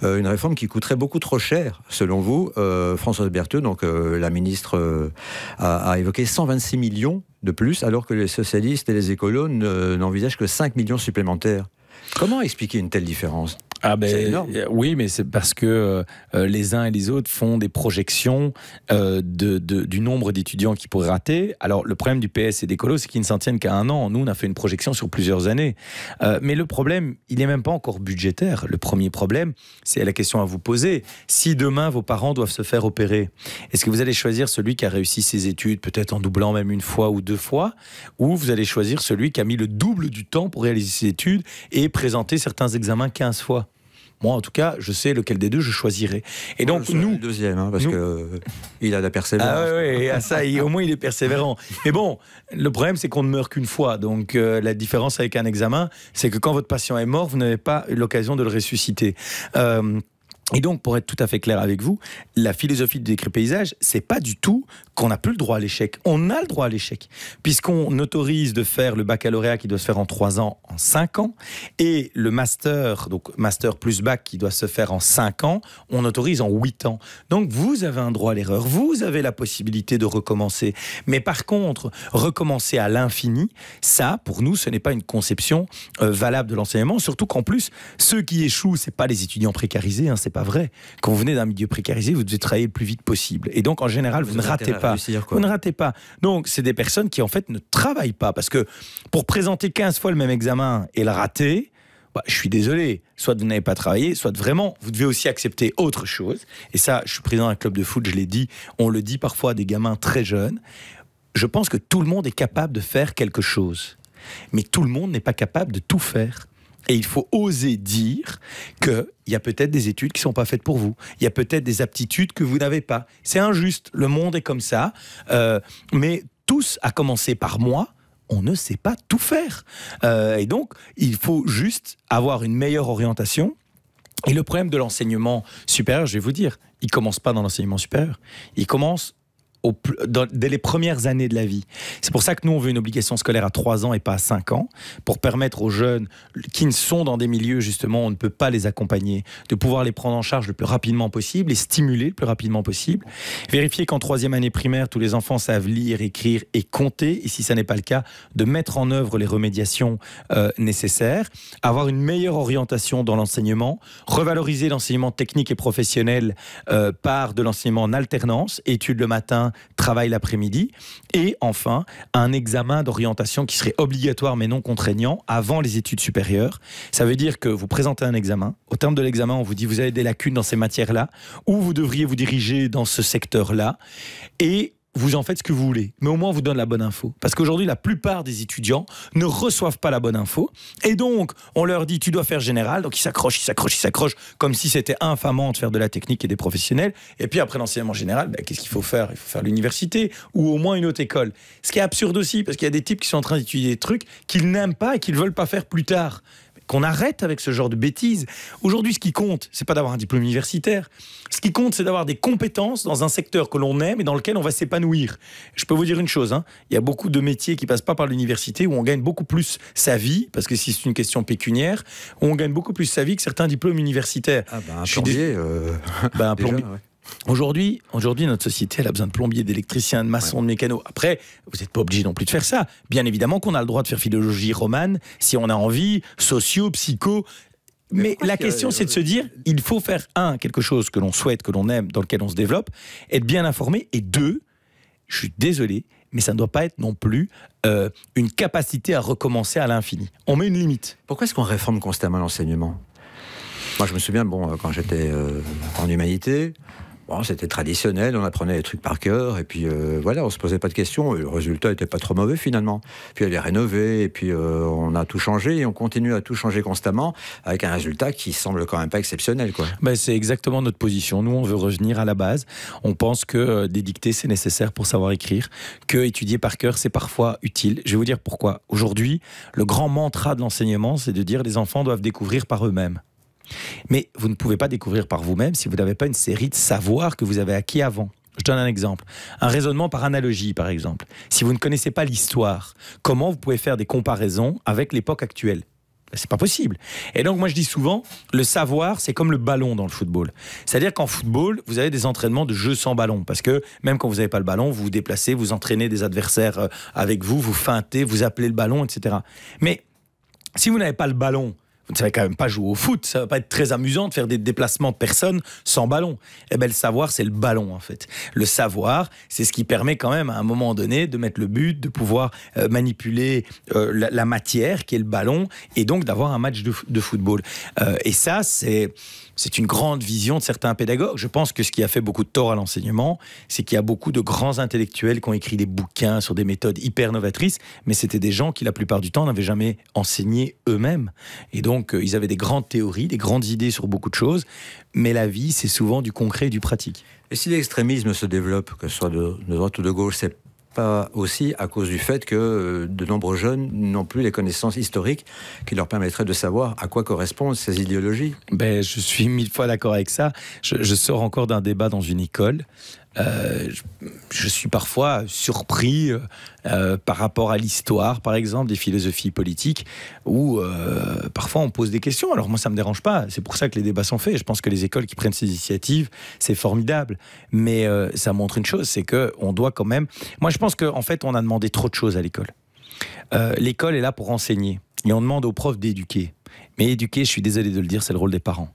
Une réforme qui coûterait beaucoup trop cher, selon vous. Françoise Berthiaud, donc la ministre, a évoqué 126 millions de plus, alors que les socialistes et les écolos n'envisagent que 5 millions supplémentaires. Comment expliquer une telle différence ? C'est énorme. Oui, mais c'est parce que les uns et les autres font des projections du nombre d'étudiants qui pourraient rater. Alors, le problème du PS et d'écolo, c'est qu'ils ne s'en tiennent qu'à 1 an. Nous, on a fait une projection sur plusieurs années. Mais le problème, il n'est même pas encore budgétaire. Le premier problème, c'est la question à vous poser. Si demain, vos parents doivent se faire opérer, est-ce que vous allez choisir celui qui a réussi ses études, peut-être en doublant même 1 fois ou 2 fois, ou vous allez choisir celui qui a mis le double du temps pour réaliser ses études et présenter certains examens 15 fois ? Moi, en tout cas, je sais lequel des deux je choisirai. Et donc, le deuxième, parce qu'il a la persévérance. Au moins, il est persévérant. Mais bon, le problème, c'est qu'on ne meurt qu'une fois. Donc, la différence avec un examen, c'est que quand votre patient est mort, vous n'avez pas eu l'occasion de le ressusciter. Et donc, pour être tout à fait clair avec vous, la philosophie du décret paysage, c'est pas du tout qu'on n'a plus le droit à l'échec. On a le droit à l'échec, puisqu'on autorise de faire le baccalauréat qui doit se faire en 3 ans, en 5 ans, et le master, donc master plus bac qui doit se faire en 5 ans, on autorise en 8 ans. Donc, vous avez un droit à l'erreur, vous avez la possibilité de recommencer. Mais par contre, recommencer à l'infini, ça, pour nous, ce n'est pas une conception valable de l'enseignement, surtout qu'en plus, ceux qui échouent, c'est pas les étudiants précarisés, c'est pas vrai. Quand vous venez d'un milieu précarisé, vous devez travailler le plus vite possible. Et donc, en général, vous ne ratez pas. Vous ne ratez pas. Donc, c'est des personnes qui, en fait, ne travaillent pas. Parce que pour présenter 15 fois le même examen et le rater, je suis désolé. Soit vous n'avez pas travaillé, soit vraiment, vous devez aussi accepter autre chose. Et ça, je suis président d'un club de foot, je l'ai dit, on le dit parfois à des gamins très jeunes. Je pense que tout le monde est capable de faire quelque chose. Mais tout le monde n'est pas capable de tout faire. Et il faut oser dire qu'il y a peut-être des études qui ne sont pas faites pour vous. Il y a peut-être des aptitudes que vous n'avez pas. C'est injuste, le monde est comme ça. Mais tous, à commencer par moi, on ne sait pas tout faire. Et donc, il faut juste avoir une meilleure orientation. Et le problème de l'enseignement supérieur, je vais vous dire, il ne commence pas dans l'enseignement supérieur. Il commence dès les premières années de la vie. C'est pour ça que nous, on veut une obligation scolaire à 3 ans et pas à 5 ans, pour permettre aux jeunes qui sont dans des milieux, justement, on ne peut pas les accompagner, de pouvoir les prendre en charge le plus rapidement possible et stimuler le plus rapidement possible. Vérifier qu'en 3e année primaire, tous les enfants savent lire, écrire et compter, et si ça n'est pas le cas, de mettre en œuvre les remédiations nécessaires, avoir une meilleure orientation dans l'enseignement, revaloriser l'enseignement technique et professionnel par de l'enseignement en alternance, études le matin, travail l'après-midi, et enfin un examen d'orientation qui serait obligatoire mais non contraignant avant les études supérieures. Ça veut dire que vous présentez un examen, au terme de l'examen on vous dit vous avez des lacunes dans ces matières-là, ou vous devriez vous diriger dans ce secteur-là, et vous en faites ce que vous voulez, mais au moins on vous donne la bonne info. Parce qu'aujourd'hui, la plupart des étudiants ne reçoivent pas la bonne info, et donc on leur dit tu dois faire général, donc ils s'accrochent, comme si c'était infamant de faire de la technique et des professionnels, et puis après l'enseignement général, qu'est-ce qu'il faut faire ? Il faut faire l'université, ou au moins une autre école. Ce qui est absurde aussi, parce qu'il y a des types qui sont en train d'étudier des trucs qu'ils n'aiment pas et qu'ils ne veulent pas faire plus tard. Qu'on arrête avec ce genre de bêtises. Aujourd'hui, ce qui compte, c'est pas d'avoir un diplôme universitaire. Ce qui compte, c'est d'avoir des compétences dans un secteur que l'on aime et dans lequel on va s'épanouir. Je peux vous dire une chose, il y a beaucoup de métiers qui passent pas par l'université où on gagne beaucoup plus sa vie, parce que si c'est une question pécuniaire, où on gagne beaucoup plus sa vie que certains diplômes universitaires. Un plombier. Un plombier. Ouais. Aujourd'hui, notre société, elle a besoin de plombiers, d'électriciens, de maçons, de mécanos. Après, vous n'êtes pas obligé non plus de faire ça. Bien évidemment qu'on a le droit de faire philologie romane, si on a envie, socio, psycho. Mais la question, c'est de se dire, il faut faire, quelque chose que l'on souhaite, que l'on aime, dans lequel on se développe, être bien informé, et 2, je suis désolé, mais ça ne doit pas être non plus une capacité à recommencer à l'infini. On met une limite. Pourquoi est-ce qu'on réforme constamment l'enseignement ? Moi, je me souviens, quand j'étais en humanité, c'était traditionnel, on apprenait les trucs par cœur, et puis voilà, on se posait pas de questions, et le résultat était pas trop mauvais finalement. Puis elle est rénovée, et puis on a tout changé, et on continue à tout changer constamment, avec un résultat qui semble quand même pas exceptionnel, quoi. C'est exactement notre position. Nous, on veut revenir à la base. On pense que des dictées, c'est nécessaire pour savoir écrire, que étudier par cœur, c'est parfois utile. Je vais vous dire pourquoi. Aujourd'hui, le grand mantra de l'enseignement, c'est de dire les enfants doivent découvrir par eux-mêmes. Mais vous ne pouvez pas découvrir par vous-même si vous n'avez pas une série de savoirs que vous avez acquis avant. Je donne un exemple. Un raisonnement par analogie, par exemple. Si vous ne connaissez pas l'histoire, comment vous pouvez faire des comparaisons avec l'époque actuelle ? C'est pas possible. Et donc moi je dis souvent, le savoir c'est comme le ballon dans le football. C'est-à-dire qu'en football, vous avez des entraînements de jeu sans ballon. Parce que même quand vous n'avez pas le ballon, vous vous déplacez, vous entraînez des adversaires avec vous, vous feintez, vous appelez le ballon, etc. Mais si vous n'avez pas le ballon, vous ne savez quand même pas jouer au foot, ça va pas être très amusant de faire des déplacements de personnes sans ballon. Eh bien, le savoir, c'est le ballon, en fait. Le savoir, c'est ce qui permet quand même, à un moment donné, de mettre le but, de pouvoir manipuler la matière, qui est le ballon, et donc d'avoir un match de football. Et ça, c'est une grande vision de certains pédagogues. Je pense que ce qui a fait beaucoup de tort à l'enseignement, c'est qu'il y a beaucoup de grands intellectuels qui ont écrit des bouquins sur des méthodes hyper novatrices, mais c'était des gens qui, la plupart du temps, n'avaient jamais enseigné eux-mêmes. Et donc, ils avaient des grandes théories, des grandes idées sur beaucoup de choses, mais la vie, c'est souvent du concret et du pratique. Et si l'extrémisme se développe, que ce soit de droite ou de gauche, c'est pas aussi à cause du fait que de nombreux jeunes n'ont plus les connaissances historiques qui leur permettraient de savoir à quoi correspondent ces idéologies. Je suis 1000 fois d'accord avec ça. Je sors encore d'un débat dans une école. Je suis parfois surpris par rapport à l'histoire, par exemple, des philosophies politiques, où parfois on pose des questions. Alors moi, ça ne me dérange pas. C'est pour ça que les débats sont faits. Je pense que les écoles qui prennent ces initiatives, c'est formidable. Mais ça montre une chose, c'est qu'on doit quand même... Moi, je pense qu'en fait, on a demandé trop de choses à l'école. L'école est là pour enseigner. Et on demande aux profs d'éduquer. Mais éduquer, je suis désolé de le dire, c'est le rôle des parents.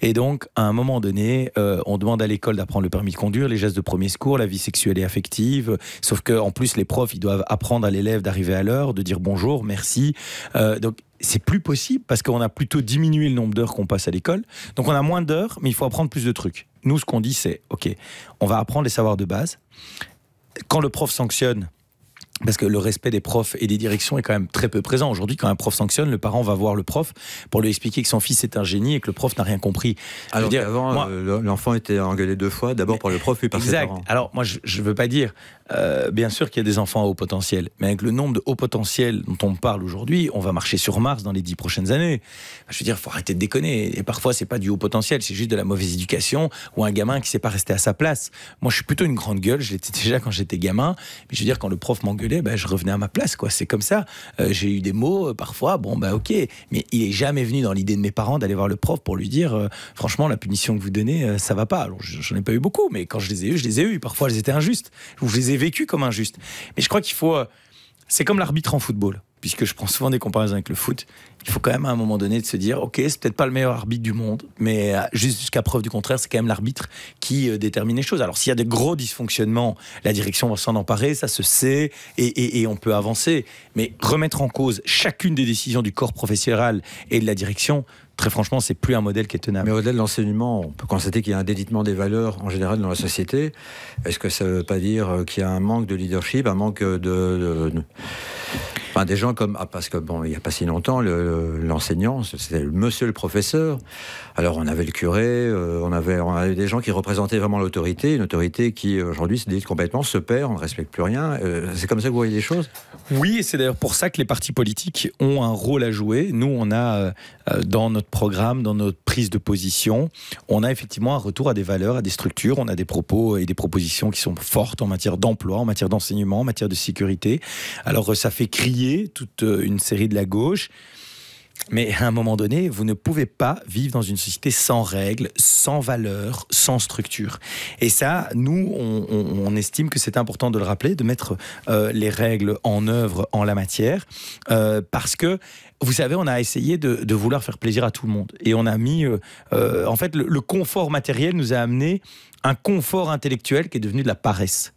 Et donc, à un moment donné, on demande à l'école d'apprendre le permis de conduire, les gestes de premier secours, la vie sexuelle et affective. Sauf qu'en plus, les profs, ils doivent apprendre à l'élève d'arriver à l'heure, de dire bonjour, merci. Donc, c'est plus possible parce qu'on a plutôt diminué le nombre d'heures qu'on passe à l'école. Donc, on a moins d'heures, mais il faut apprendre plus de trucs. Nous, ce qu'on dit, c'est, OK, on va apprendre les savoirs de base. Quand le prof sanctionne, parce que le respect des profs et des directions est quand même très peu présent. Aujourd'hui, quand un prof sanctionne, le parent va voir le prof pour lui expliquer que son fils est un génie et que le prof n'a rien compris. Alors qu'avant, l'enfant était engueulé 2 fois, d'abord par le prof puis par ses parents. Alors moi, je ne veux pas dire, bien sûr qu'il y a des enfants à haut potentiel, mais avec le nombre de hauts potentiels dont on parle aujourd'hui, on va marcher sur Mars dans les 10 prochaines années. Je veux dire, il faut arrêter de déconner. Et parfois, ce n'est pas du haut potentiel, c'est juste de la mauvaise éducation ou un gamin qui ne sait pas rester à sa place. Moi, je suis plutôt une grande gueule, je l'étais déjà quand j'étais gamin, mais je veux dire, quand le prof m'engueulait, je revenais à ma place, quoi. C'est comme ça. J'ai eu des mots parfois, ok, mais il est jamais venu dans l'idée de mes parents d'aller voir le prof pour lui dire franchement, la punition que vous donnez, ça va pas. Alors j'en ai pas eu beaucoup, mais quand je les ai eus. Parfois, elles étaient injustes. Je les ai vécues comme injustes. Mais je crois qu'il faut. C'est comme l'arbitre en football, puisque je prends souvent des comparaisons avec le foot. Il faut quand même à un moment donné de se dire, ok, c'est peut-être pas le meilleur arbitre du monde, mais jusqu'à preuve du contraire, c'est quand même l'arbitre qui détermine les choses. Alors s'il y a de gros dysfonctionnements, la direction va s'en emparer, ça se sait, et on peut avancer. Mais remettre en cause chacune des décisions du corps professionnel et de la direction, très franchement, c'est plus un modèle qui est tenable. Mais au-delà de l'enseignement, on peut constater qu'il y a un délitement des valeurs en général dans la société. Est-ce que ça ne veut pas dire qu'il y a un manque de leadership, un manque des gens comme... parce que il n'y a pas si longtemps, l'enseignant, c'était le monsieur le professeur. Alors on avait le curé, on avait des gens qui représentaient vraiment l'autorité, une autorité qui aujourd'hui se délite complètement, se perd, on ne respecte plus rien. C'est comme ça que vous voyez les choses ? Oui, et c'est d'ailleurs pour ça que les partis politiques ont un rôle à jouer. Nous, on a dans notre programme, dans notre prise de position, on a effectivement un retour à des valeurs, à des structures, on a des propos et des propositions qui sont fortes en matière d'emploi, en matière d'enseignement, en matière de sécurité. Alors ça fait crier toute une série de la gauche. Mais à un moment donné, vous ne pouvez pas vivre dans une société sans règles, sans valeurs, sans structure. Et ça, nous, on estime que c'est important de le rappeler, de mettre les règles en œuvre en la matière, parce que, vous savez, on a essayé de vouloir faire plaisir à tout le monde. Et on a mis... en fait, le confort matériel nous a amené un confort intellectuel qui est devenu de la paresse.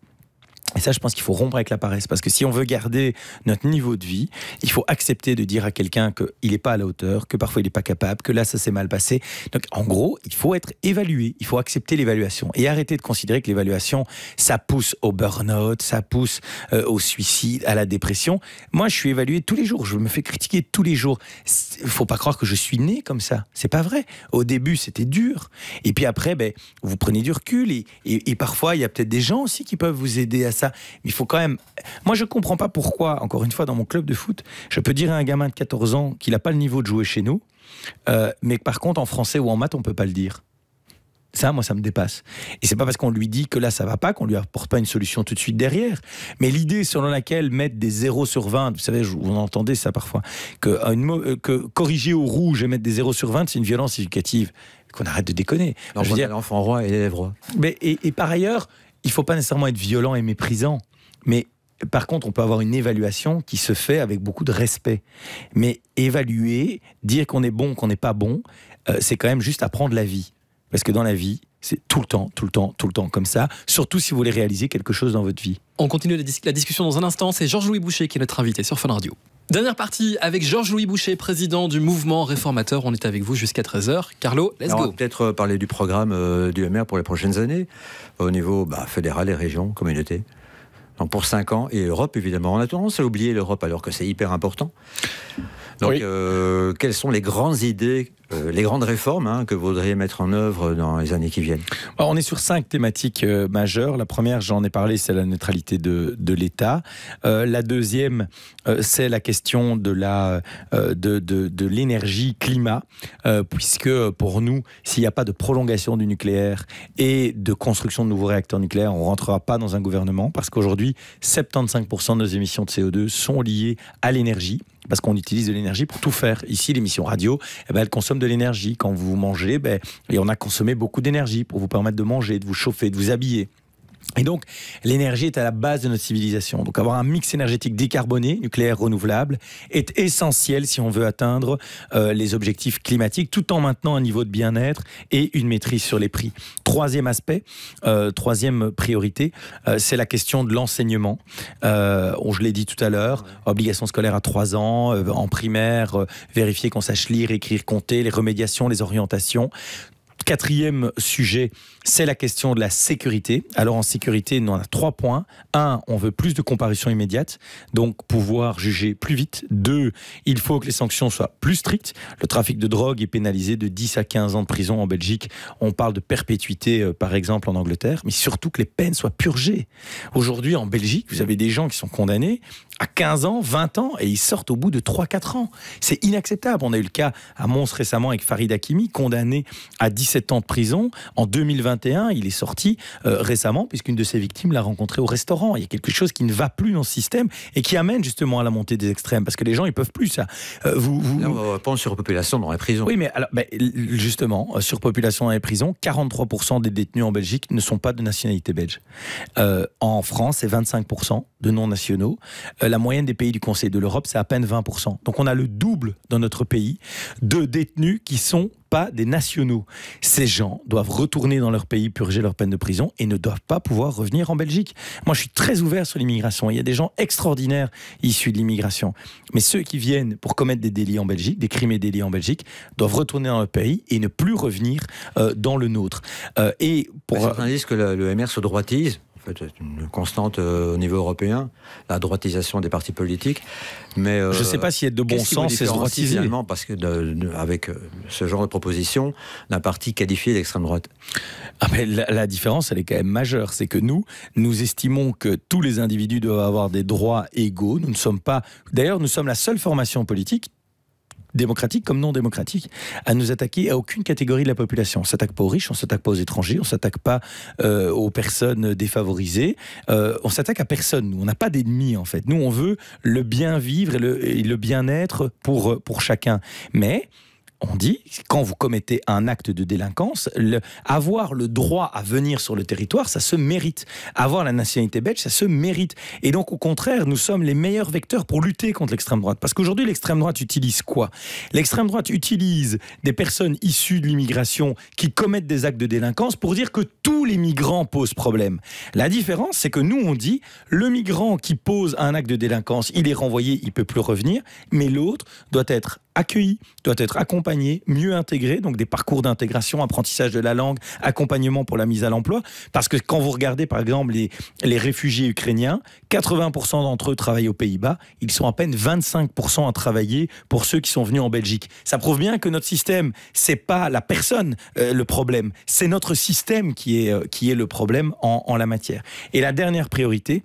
Et ça, je pense qu'il faut rompre avec la paresse. Parce que si on veut garder notre niveau de vie, il faut accepter de dire à quelqu'un qu'il n'est pas à la hauteur, que parfois il n'est pas capable, que là, ça s'est mal passé. Donc, en gros, il faut être évalué. Il faut accepter l'évaluation. Et arrêter de considérer que l'évaluation, ça pousse au burn-out, ça pousse au suicide, à la dépression. Moi, je suis évalué tous les jours. Je me fais critiquer tous les jours. Il ne faut pas croire que je suis né comme ça. C'est pas vrai. Au début, c'était dur. Et puis après, vous prenez du recul. Et parfois, il y a peut-être des gens aussi qui peuvent vous aider à ça. Mais il faut quand même... Moi, je ne comprends pas pourquoi, encore une fois, dans mon club de foot, je peux dire à un gamin de 14 ans qu'il n'a pas le niveau de jouer chez nous, mais par contre, en français ou en maths, on ne peut pas le dire. Ça, moi, ça me dépasse. Et c'est pas parce qu'on lui dit que là, ça va pas, qu'on lui apporte pas une solution tout de suite derrière. Mais l'idée selon laquelle mettre des 0 sur 20, vous savez, vous entendez ça parfois, que corriger au rouge et mettre des 0 sur 20, c'est une violence éducative. Qu'on arrête de déconner. L'enfant roi et l'élève roi. Et par ailleurs, il faut pas nécessairement être violent et méprisant. Mais par contre, on peut avoir une évaluation qui se fait avec beaucoup de respect. Mais évaluer, dire qu'on est bon, qu'on n'est pas bon, c'est quand même juste apprendre la vie. Parce que dans la vie, c'est tout le temps comme ça, surtout si vous voulez réaliser quelque chose dans votre vie. On continue la discussion dans un instant, c'est Georges-Louis Boucher qui est notre invité sur Fun Radio. Dernière partie avec Georges-Louis Boucher, président du mouvement réformateur. On est avec vous jusqu'à 13h. Carlo, let's go. On va peut-être parler du programme du MR pour les prochaines années, au niveau fédéral et région, communauté. Donc pour 5 ans, et Europe évidemment. On a tendance à oublier l'Europe alors que c'est hyper important. Donc oui. Quelles sont les grandes idées, les grandes réformes que vous voudriez mettre en œuvre dans les années qui viennent? Alors, on est sur 5 thématiques majeures. La première, j'en ai parlé, c'est la neutralité de l'État. La deuxième, c'est la question de l'énergie climat, puisque pour nous, s'il n'y a pas de prolongation du nucléaire et de construction de nouveaux réacteurs nucléaires, on ne rentrera pas dans un gouvernement, parce qu'aujourd'hui, 75% de nos émissions de CO2 sont liées à l'énergie, parce qu'on utilise de l'énergie pour tout faire. Ici, l'émission radio, elle consomme de l'énergie. Quand vous mangez, et on a consommé beaucoup d'énergie pour vous permettre de manger, de vous chauffer, de vous habiller. Et donc, l'énergie est à la base de notre civilisation. Donc, avoir un mix énergétique décarboné, nucléaire, renouvelable, est essentiel si on veut atteindre les objectifs climatiques, tout en maintenant un niveau de bien-être et une maîtrise sur les prix. Troisième aspect, troisième priorité, c'est la question de l'enseignement. Je l'ai dit tout à l'heure, obligation scolaire à 3 ans, en primaire, vérifier qu'on sache lire, écrire, compter, les remédiations, les orientations. Quatrième sujet, c'est la question de la sécurité. Alors en sécurité, nous on a 3 points. 1, on veut plus de comparution immédiate, donc pouvoir juger plus vite. 2, il faut que les sanctions soient plus strictes. Le trafic de drogue est pénalisé de 10 à 15 ans de prison en Belgique. On parle de perpétuité, par exemple, en Angleterre, mais surtout que les peines soient purgées. Aujourd'hui, en Belgique, vous avez des gens qui sont condamnés à 15 ans, 20 ans, et ils sortent au bout de 3-4 ans. C'est inacceptable. On a eu le cas à Mons récemment avec Farid Hakimi, condamné à 17 ans de prison. En 2021, il est sorti récemment, puisqu'une de ses victimes l'a rencontré au restaurant. Il y a quelque chose qui ne va plus dans ce système et qui amène justement à la montée des extrêmes, parce que les gens, ils peuvent plus ça. Là, on va répondre sur surpopulation dans les prisons. Oui, mais alors, justement, surpopulation dans les prisons, 43% des détenus en Belgique ne sont pas de nationalité belge. En France, c'est 25% de non-nationaux. La moyenne des pays du Conseil de l'Europe, c'est à peine 20%. Donc on a le double dans notre pays de détenus qui sont pas des nationaux. Ces gens doivent retourner dans leur pays, purger leur peine de prison et ne doivent pas pouvoir revenir en Belgique. Moi, je suis très ouvert sur l'immigration. Il y a des gens extraordinaires issus de l'immigration. Mais ceux qui viennent pour commettre des délits en Belgique, des crimes et délits en Belgique, doivent retourner dans leur pays et ne plus revenir dans le nôtre. Certains disent que le MR se droitise. En fait, c'est une constante au niveau européen, la droitisation des partis politiques. Mais je ne sais pas si être de bon sens, c'est se droitiser. Finalement, parce que avec ce genre de proposition, d'un parti qualifié d'extrême droite. Mais la différence, elle est quand même majeure. C'est que nous estimons que tous les individus doivent avoir des droits égaux. Nous ne sommes pas... D'ailleurs, nous sommes la seule formation politique, démocratique comme non démocratique, à nous attaquer à aucune catégorie de la population. On ne s'attaque pas aux riches, on ne s'attaque pas aux étrangers, on ne s'attaque pas aux personnes défavorisées, on s'attaque à personne. Nous, on n'a pas d'ennemis en fait. Nous, on veut le bien vivre et le bien-être pour chacun. Mais on dit, quand vous commettez un acte de délinquance, avoir le droit à venir sur le territoire, ça se mérite. Avoir la nationalité belge, ça se mérite. Et donc, au contraire, nous sommes les meilleurs vecteurs pour lutter contre l'extrême droite. Parce qu'aujourd'hui, l'extrême droite utilise quoi? L'extrême droite utilise des personnes issues de l'immigration qui commettent des actes de délinquance pour dire que tous les migrants posent problème. La différence, c'est que nous, on dit, le migrant qui pose un acte de délinquance, il est renvoyé, il ne peut plus revenir, mais l'autre doit être accueilli, doit être accompagné, mieux intégré, donc des parcours d'intégration, apprentissage de la langue, accompagnement pour la mise à l'emploi. Parce que quand vous regardez par exemple les réfugiés ukrainiens, 80% d'entre eux travaillent aux Pays-Bas, ils sont à peine 25% à travailler pour ceux qui sont venus en Belgique. Ça prouve bien que notre système, c'est pas la personne le problème, c'est notre système qui est le problème en la matière. Et la dernière priorité,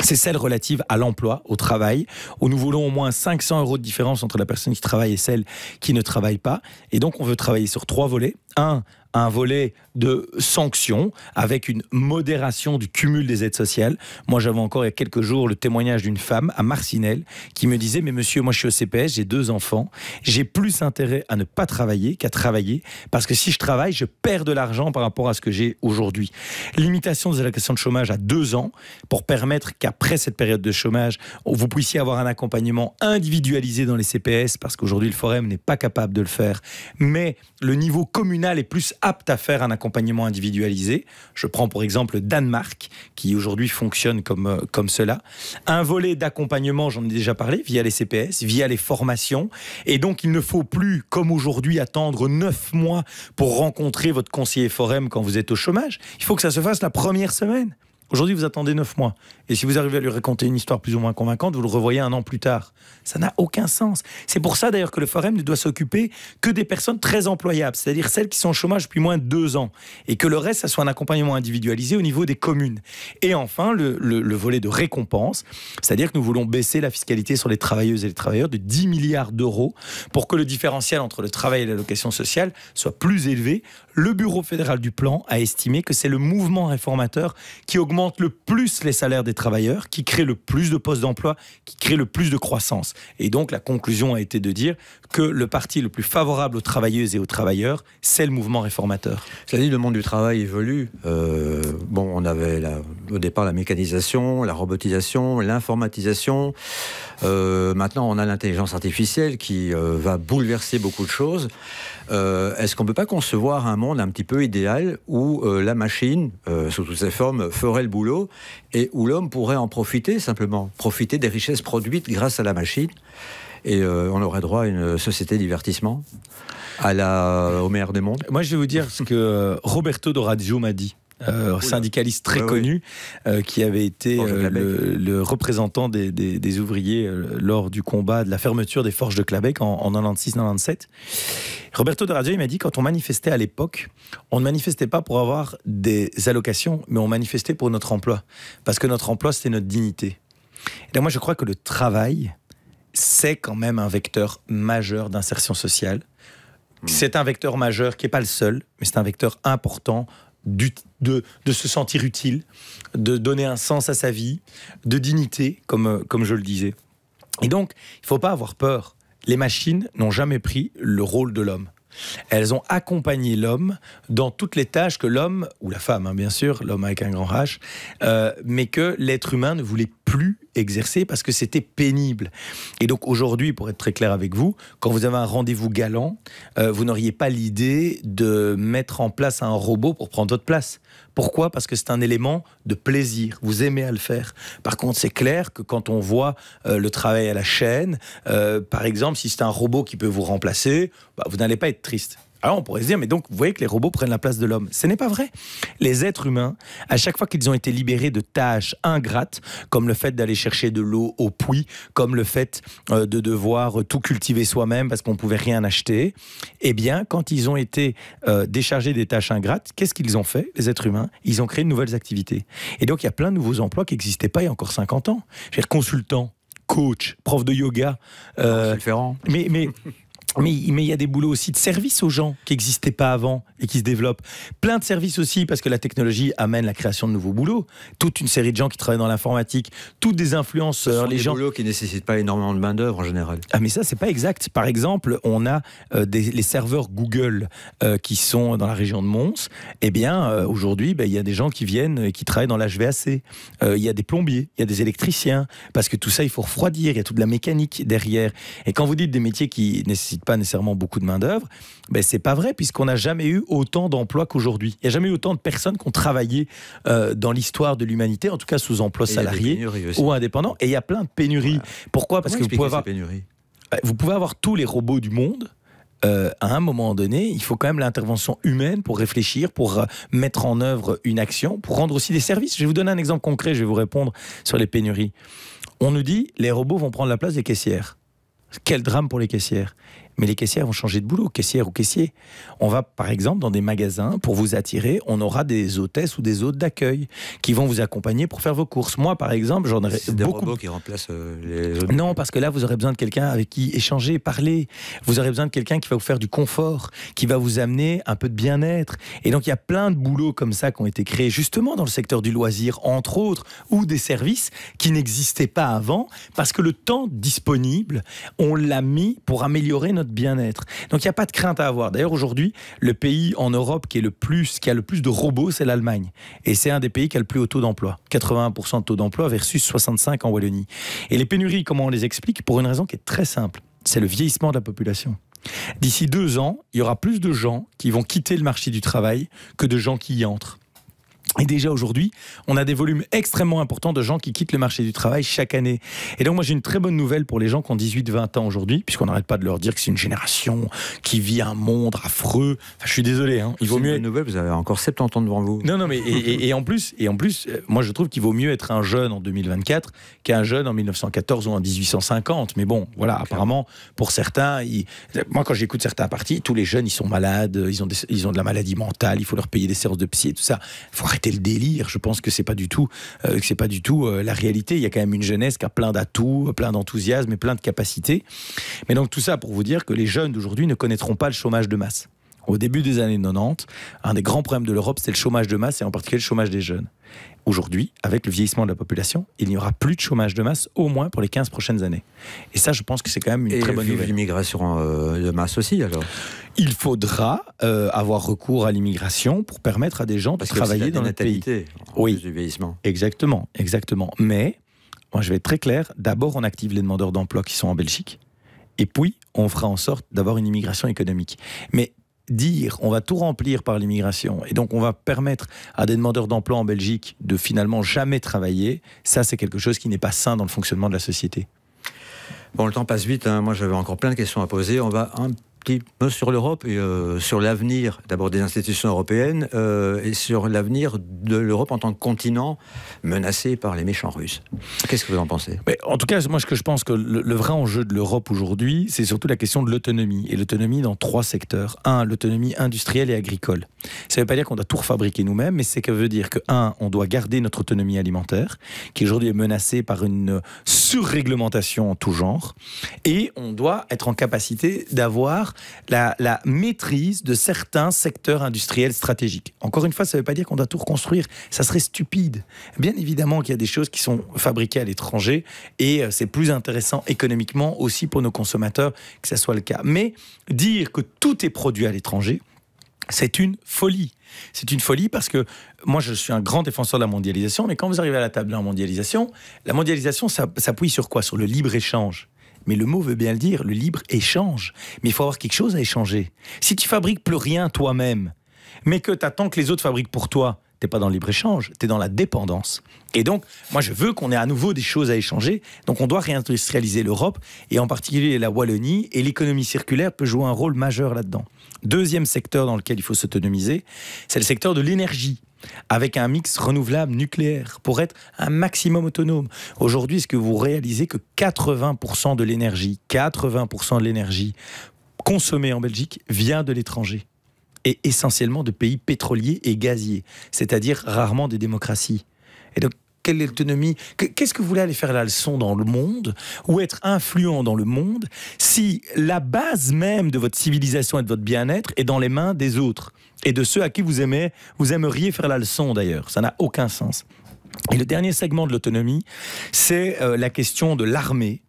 c'est celle relative à l'emploi, au travail, où nous voulons au moins 500 € de différence entre la personne qui travaille et celle qui ne travaille pas. Et donc, on veut travailler sur 3 volets. Un volet de sanctions avec une modération du cumul des aides sociales. Moi, j'avais encore il y a quelques jours le témoignage d'une femme à Marcinelle qui me disait « Mais monsieur, moi je suis au CPS, j'ai 2 enfants, j'ai plus intérêt à ne pas travailler qu'à travailler parce que si je travaille, je perds de l'argent par rapport à ce que j'ai aujourd'hui. » Limitation des allocations de chômage à 2 ans pour permettre qu'après cette période de chômage, vous puissiez avoir un accompagnement individualisé dans les CPS parce qu'aujourd'hui le Forum n'est pas capable de le faire, mais le niveau communal est plus apte à faire un accompagnement individualisé. Je prends pour exemple le Danemark, qui aujourd'hui fonctionne comme cela. Un volet d'accompagnement, j'en ai déjà parlé, via les CPS, via les formations. Et donc, il ne faut plus, comme aujourd'hui, attendre 9 mois pour rencontrer votre conseiller Forum quand vous êtes au chômage. Il faut que ça se fasse la première semaine. Aujourd'hui, vous attendez 9 mois. Et si vous arrivez à lui raconter une histoire plus ou moins convaincante, vous le revoyez 1 an plus tard. Ça n'a aucun sens. C'est pour ça d'ailleurs que le Forum ne doit s'occuper que des personnes très employables, c'est-à-dire celles qui sont au chômage depuis moins de 2 ans. Et que le reste, ça soit un accompagnement individualisé au niveau des communes. Et enfin, le volet de récompense, c'est-à-dire que nous voulons baisser la fiscalité sur les travailleuses et les travailleurs de 10 milliards d'euros pour que le différentiel entre le travail et l'allocation sociale soit plus élevé. Le Bureau fédéral du plan a estimé que c'est le mouvement réformateur qui augmente le plus les salaires des travailleurs, qui crée le plus de postes d'emploi, qui crée le plus de croissance. Et donc la conclusion a été de dire que le parti le plus favorable aux travailleuses et aux travailleurs, c'est le mouvement réformateur. Cela dit, le monde du travail évolue. On avait au départ la mécanisation, la robotisation, l'informatisation. Maintenant, on a l'intelligence artificielle qui va bouleverser beaucoup de choses. Est-ce qu'on ne peut pas concevoir un monde un petit peu idéal où la machine, sous toutes ses formes, ferait le boulot et où l'homme pourrait en profiter, simplement, profiter des richesses produites grâce à la machine, et on aurait droit à une société de divertissement au meilleur des mondes? Moi, je vais vous dire ce que Roberto Doraggio m'a dit. Syndicaliste très connu, qui avait été le représentant des ouvriers lors du combat de la fermeture des forges de Clabec en 96-97. Roberto Doraggio, il m'a dit, quand on manifestait à l'époque, on ne manifestait pas pour avoir des allocations, mais on manifestait pour notre emploi. Parce que notre emploi, c'était notre dignité. Et donc moi, je crois que le travail, c'est quand même un vecteur majeur d'insertion sociale. C'est un vecteur majeur qui n'est pas le seul, mais c'est un vecteur important de se sentir utile, de donner un sens à sa vie, de dignité, comme je le disais. Et donc, il ne faut pas avoir peur. Les machines n'ont jamais pris le rôle de l'homme. Elles ont accompagné l'homme dans toutes les tâches que l'homme, ou la femme, hein, bien sûr, l'homme avec un grand H, mais que l'être humain ne voulait plus exercer parce que c'était pénible. Et donc aujourd'hui, pour être très clair avec vous, quand vous avez un rendez-vous galant, vous n'auriez pas l'idée de mettre en place un robot pour prendre votre place. Pourquoi ? Parce que c'est un élément de plaisir. Vous aimez à le faire. Par contre, c'est clair que quand on voit le travail à la chaîne, par exemple, si c'est un robot qui peut vous remplacer, vous n'allez pas être triste. Alors on pourrait se dire, mais donc vous voyez que les robots prennent la place de l'homme. Ce n'est pas vrai. Les êtres humains, à chaque fois qu'ils ont été libérés de tâches ingrates, comme le fait d'aller chercher de l'eau au puits, comme le fait de devoir tout cultiver soi-même parce qu'on ne pouvait rien acheter, eh bien, quand ils ont été déchargés des tâches ingrates, qu'est-ce qu'ils ont fait, les êtres humains ? Ils ont créé de nouvelles activités. Et donc il y a plein de nouveaux emplois qui n'existaient pas il y a encore 50 ans. Je veux dire, consultant, coach, prof de yoga. C'est différent. Mais Mais il y a des boulots aussi de services aux gens qui n'existaient pas avant et qui se développent. Plein de services aussi parce que la technologie amène la création de nouveaux boulots. Toute une série de gens qui travaillent dans l'informatique, toutes des influenceurs, les gens. Des boulots qui ne nécessitent pas énormément de main-d'œuvre en général. Ah, mais ça, c'est pas exact. Par exemple, on a les serveurs Google qui sont dans la région de Mons. Eh bien, aujourd'hui, il y a des gens qui viennent et qui travaillent dans l'HVAC. Il y a des plombiers, il y a des électriciens. Parce que tout ça, il faut refroidir. Il y a toute de la mécanique derrière. Et quand vous dites des métiers qui nécessitent pas nécessairement beaucoup de main-d'œuvre, c'est pas vrai, puisqu'on n'a jamais eu autant d'emplois qu'aujourd'hui. Il n'y a jamais eu autant de personnes qui ont travaillé dans l'histoire de l'humanité, en tout cas sous emploi salarié ou indépendant. Et il y a plein de pénuries. Voilà. Pourquoi ? Parce que vous pouvez avoir tous les robots du monde. À un moment donné, il faut quand même l'intervention humaine pour réfléchir, pour mettre en œuvre une action, pour rendre aussi des services. Je vais vous donner un exemple concret, je vais vous répondre sur les pénuries. On nous dit, les robots vont prendre la place des caissières. Quel drame pour les caissières. Mais les caissières vont changer de boulot, caissière ou caissier. On va, par exemple, dans des magasins, pour vous attirer, on aura des hôtesses ou des hôtes d'accueil qui vont vous accompagner pour faire vos courses. Moi, par exemple, j'en aurais beaucoup... des robots qui remplacent les hôtes. Non, parce que là, vous aurez besoin de quelqu'un avec qui échanger, parler. Vous aurez besoin de quelqu'un qui va vous faire du confort, qui va vous amener un peu de bien-être. Et donc, il y a plein de boulots comme ça qui ont été créés justement dans le secteur du loisir, entre autres, ou des services qui n'existaient pas avant, parce que le temps disponible, on l'a mis pour améliorer notre bien-être. Donc il n'y a pas de crainte à avoir. D'ailleurs aujourd'hui, le pays en Europe qui a le plus de robots, c'est l'Allemagne. Et c'est un des pays qui a le plus haut taux d'emploi. 81% de taux d'emploi versus 65% en Wallonie. Et les pénuries, comment on les explique ? Pour une raison qui est très simple. C'est le vieillissement de la population. D'ici 2 ans, il y aura plus de gens qui vont quitter le marché du travail que de gens qui y entrent. Et déjà aujourd'hui, on a des volumes extrêmement importants de gens qui quittent le marché du travail chaque année. Et donc moi j'ai une très bonne nouvelle pour les gens qui ont 18-20 ans aujourd'hui, puisqu'on n'arrête pas de leur dire que c'est une génération qui vit un monde affreux. Enfin, je suis désolé, hein. Il vaut mieux. Une bonne nouvelle, vous avez encore 70 ans devant vous. Non, mais et en plus, moi je trouve qu'il vaut mieux être un jeune en 2024 qu'un jeune en 1914 ou en 1850. Mais bon, voilà, apparemment pour certains, moi quand j'écoute certains partis, tous les jeunes ils sont malades, ils ont de la maladie mentale, il faut leur payer des séances de psy et tout ça. Il faut arrêter le délire. Je pense que c'est pas du tout la réalité. Il y a quand même une jeunesse qui a plein d'atouts, plein d'enthousiasme et plein de capacités. Mais donc tout ça pour vous dire que les jeunes d'aujourd'hui ne connaîtront pas le chômage de masse. Au début des années 90, un des grands problèmes de l'Europe, c'était le chômage de masse et en particulier le chômage des jeunes. Aujourd'hui, avec le vieillissement de la population, il n'y aura plus de chômage de masse, au moins pour les 15 prochaines années. Et ça, je pense que c'est quand même une très bonne nouvelle. Et l'immigration de masse aussi, alors ? Il faudra avoir recours à l'immigration pour permettre à des gens de travailler dans notre pays. Oui, du vieillissement. Exactement. Mais, moi je vais être très clair, d'abord on active les demandeurs d'emploi qui sont en Belgique, et puis on fera en sorte d'avoir une immigration économique. Mais dire on va tout remplir par l'immigration et donc on va permettre à des demandeurs d'emploi en Belgique de finalement jamais travailler, ça c'est quelque chose qui n'est pas sain dans le fonctionnement de la société. Bon, le temps passe vite, hein. Moi j'avais encore plein de questions à poser. On va un petit peu sur l'Europe et sur l'avenir d'abord des institutions européennes et sur l'avenir de l'Europe en tant que continent menacé par les méchants russes. Qu'est-ce que vous en pensez ? Mais en tout cas, moi je pense que le vrai enjeu de l'Europe aujourd'hui, c'est surtout la question de l'autonomie. Et l'autonomie dans 3 secteurs. 1, l'autonomie industrielle et agricole. Ça ne veut pas dire qu'on doit tout refabriquer nous-mêmes, mais c'est que veut dire que 1, on doit garder notre autonomie alimentaire, qui aujourd'hui est menacée par une surréglementation en tout genre, et on doit être en capacité d'avoir la maîtrise de certains secteurs industriels stratégiques. Encore une fois, ça ne veut pas dire qu'on doit tout reconstruire, ça serait stupide. Bien évidemment qu'il y a des choses qui sont fabriquées à l'étranger, et c'est plus intéressant économiquement aussi pour nos consommateurs que ça soit le cas. Mais dire que tout est produit à l'étranger, c'est une folie. C'est une folie parce que moi, je suis un grand défenseur de la mondialisation, mais quand vous arrivez à la table de la mondialisation, ça s'appuie sur quoi ? Sur le libre-échange. Mais le mot veut bien le dire, le libre-échange. Mais il faut avoir quelque chose à échanger. Si tu fabriques plus rien toi-même, mais que tu attends que les autres fabriquent pour toi, t'es pas dans le libre-échange, t'es dans la dépendance. Et donc, moi, je veux qu'on ait à nouveau des choses à échanger. Donc, on doit réindustrialiser l'Europe, et en particulier la Wallonie, et l'économie circulaire peut jouer un rôle majeur là-dedans. Deuxième secteur dans lequel il faut s'autonomiser, c'est le secteur de l'énergie, avec un mix renouvelable nucléaire, pour être un maximum autonome. Aujourd'hui, est-ce que vous réalisez que 80% de l'énergie consommée en Belgique vient de l'étranger ? Et essentiellement de pays pétroliers et gaziers, c'est-à-dire rarement des démocraties. Et donc quelle autonomie, qu'est-ce que vous voulez aller faire la leçon dans le monde ou être influent dans le monde si la base même de votre civilisation et de votre bien-être est dans les mains des autres et de ceux à qui vous aimeriez faire la leçon d'ailleurs. Ça n'a aucun sens. Et le dernier segment de l'autonomie, c'est la question de l'armée.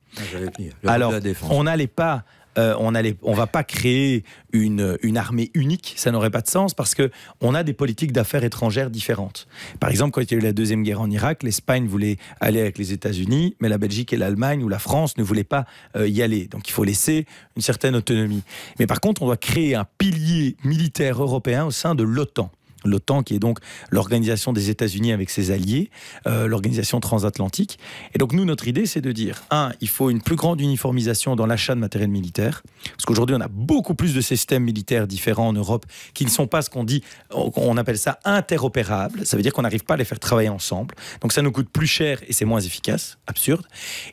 Alors, on n'allait pas... on va pas créer une armée unique, ça n'aurait pas de sens parce que on a des politiques d'affaires étrangères différentes. Par exemple, quand il y a eu la deuxième guerre en Irak, l'Espagne voulait aller avec les États-Unis, mais la Belgique et l'Allemagne ou la France ne voulaient pas y aller. Donc il faut laisser une certaine autonomie. Mais par contre, on doit créer un pilier militaire européen au sein de l'OTAN. L'OTAN qui est donc l'organisation des États-Unis avec ses alliés, l'organisation transatlantique. Et donc nous, notre idée, c'est de dire, il faut une plus grande uniformisation dans l'achat de matériel militaire, parce qu'aujourd'hui, on a beaucoup plus de systèmes militaires différents en Europe qui ne sont pas ce on appelle ça interopérables. Ça veut dire qu'on n'arrive pas à les faire travailler ensemble. Donc ça nous coûte plus cher et c'est moins efficace, absurde.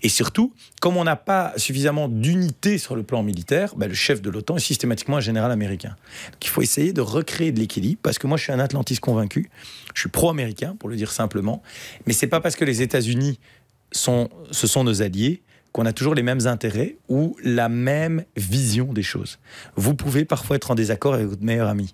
Et surtout, comme on n'a pas suffisamment d'unité sur le plan militaire, le chef de l'OTAN est systématiquement un général américain. Donc il faut essayer de recréer de l'équilibre, parce que moi, je suis un atlantiste convaincu, je suis pro-américain pour le dire simplement, mais c'est pas parce que les États-Unis ce sont nos alliés qu'on a toujours les mêmes intérêts ou la même vision des choses. Vous pouvez parfois être en désaccord avec votre meilleur ami.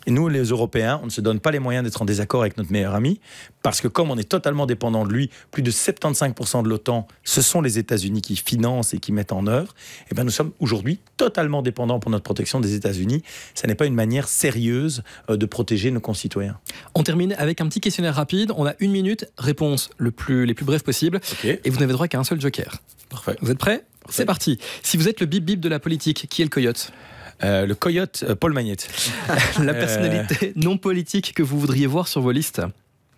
Et nous, les Européens, on ne se donne pas les moyens d'être en désaccord avec notre meilleur ami, parce que comme on est totalement dépendant de lui, plus de 75% de l'OTAN, ce sont les États-Unis qui financent et qui mettent en œuvre, et bien nous sommes aujourd'hui totalement dépendants pour notre protection des États-Unis. Ça n'est pas une manière sérieuse de protéger nos concitoyens. On termine avec un petit questionnaire rapide. On a 1 minute, réponse les plus brèves possibles. Okay. Et vous n'avez droit qu'à un seul joker. Parfait. Vous êtes prêts ? C'est parti. Si vous êtes le bip-bip de la politique, qui est le coyote ? Le coyote, Paul Magnette. La personnalité non politique que vous voudriez voir sur vos listes ?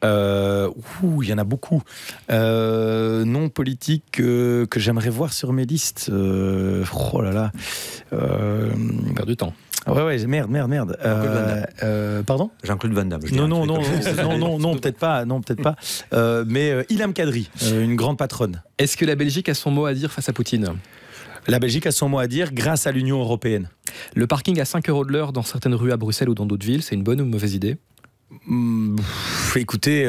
Il y en a beaucoup. Non politique que j'aimerais voir sur mes listes. Oh là là. On perd du temps. Ouais, merde. Pardon ? Jean-Claude Van Damme. Non, peut-être pas. Mais Ilham Kadri, une grande patronne. Est-ce que la Belgique a son mot à dire face à Poutine ? La Belgique a son mot à dire grâce à l'Union européenne. Le parking à 5 € de l'heure dans certaines rues à Bruxelles ou dans d'autres villes, c'est une bonne ou une mauvaise idée ? Écoutez,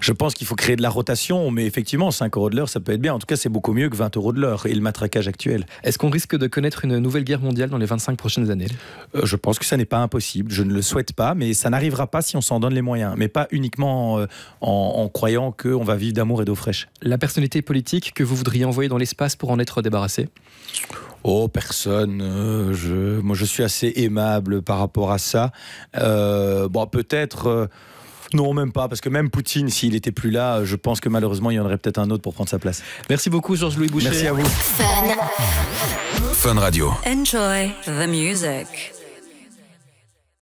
je pense qu'il faut créer de la rotation, mais effectivement, 5 € de l'heure, ça peut être bien. En tout cas, c'est beaucoup mieux que 20 € de l'heure et le matraquage actuel. Est-ce qu'on risque de connaître une nouvelle guerre mondiale dans les 25 prochaines années ? Je pense que ça n'est pas impossible. Je ne le souhaite pas, mais ça n'arrivera pas si on s'en donne les moyens. Mais pas uniquement en croyant qu'on va vivre d'amour et d'eau fraîche. La personnalité politique que vous voudriez envoyer dans l'espace pour en être débarrassé ? Oh, personne. Moi, je suis assez aimable par rapport à ça. Peut-être... non, même pas, parce que même Poutine, s'il n'était plus là, je pense que malheureusement, il y en aurait peut-être un autre pour prendre sa place. Merci beaucoup, Georges-Louis Boucher. Merci à vous. Fun Radio. Enjoy the music.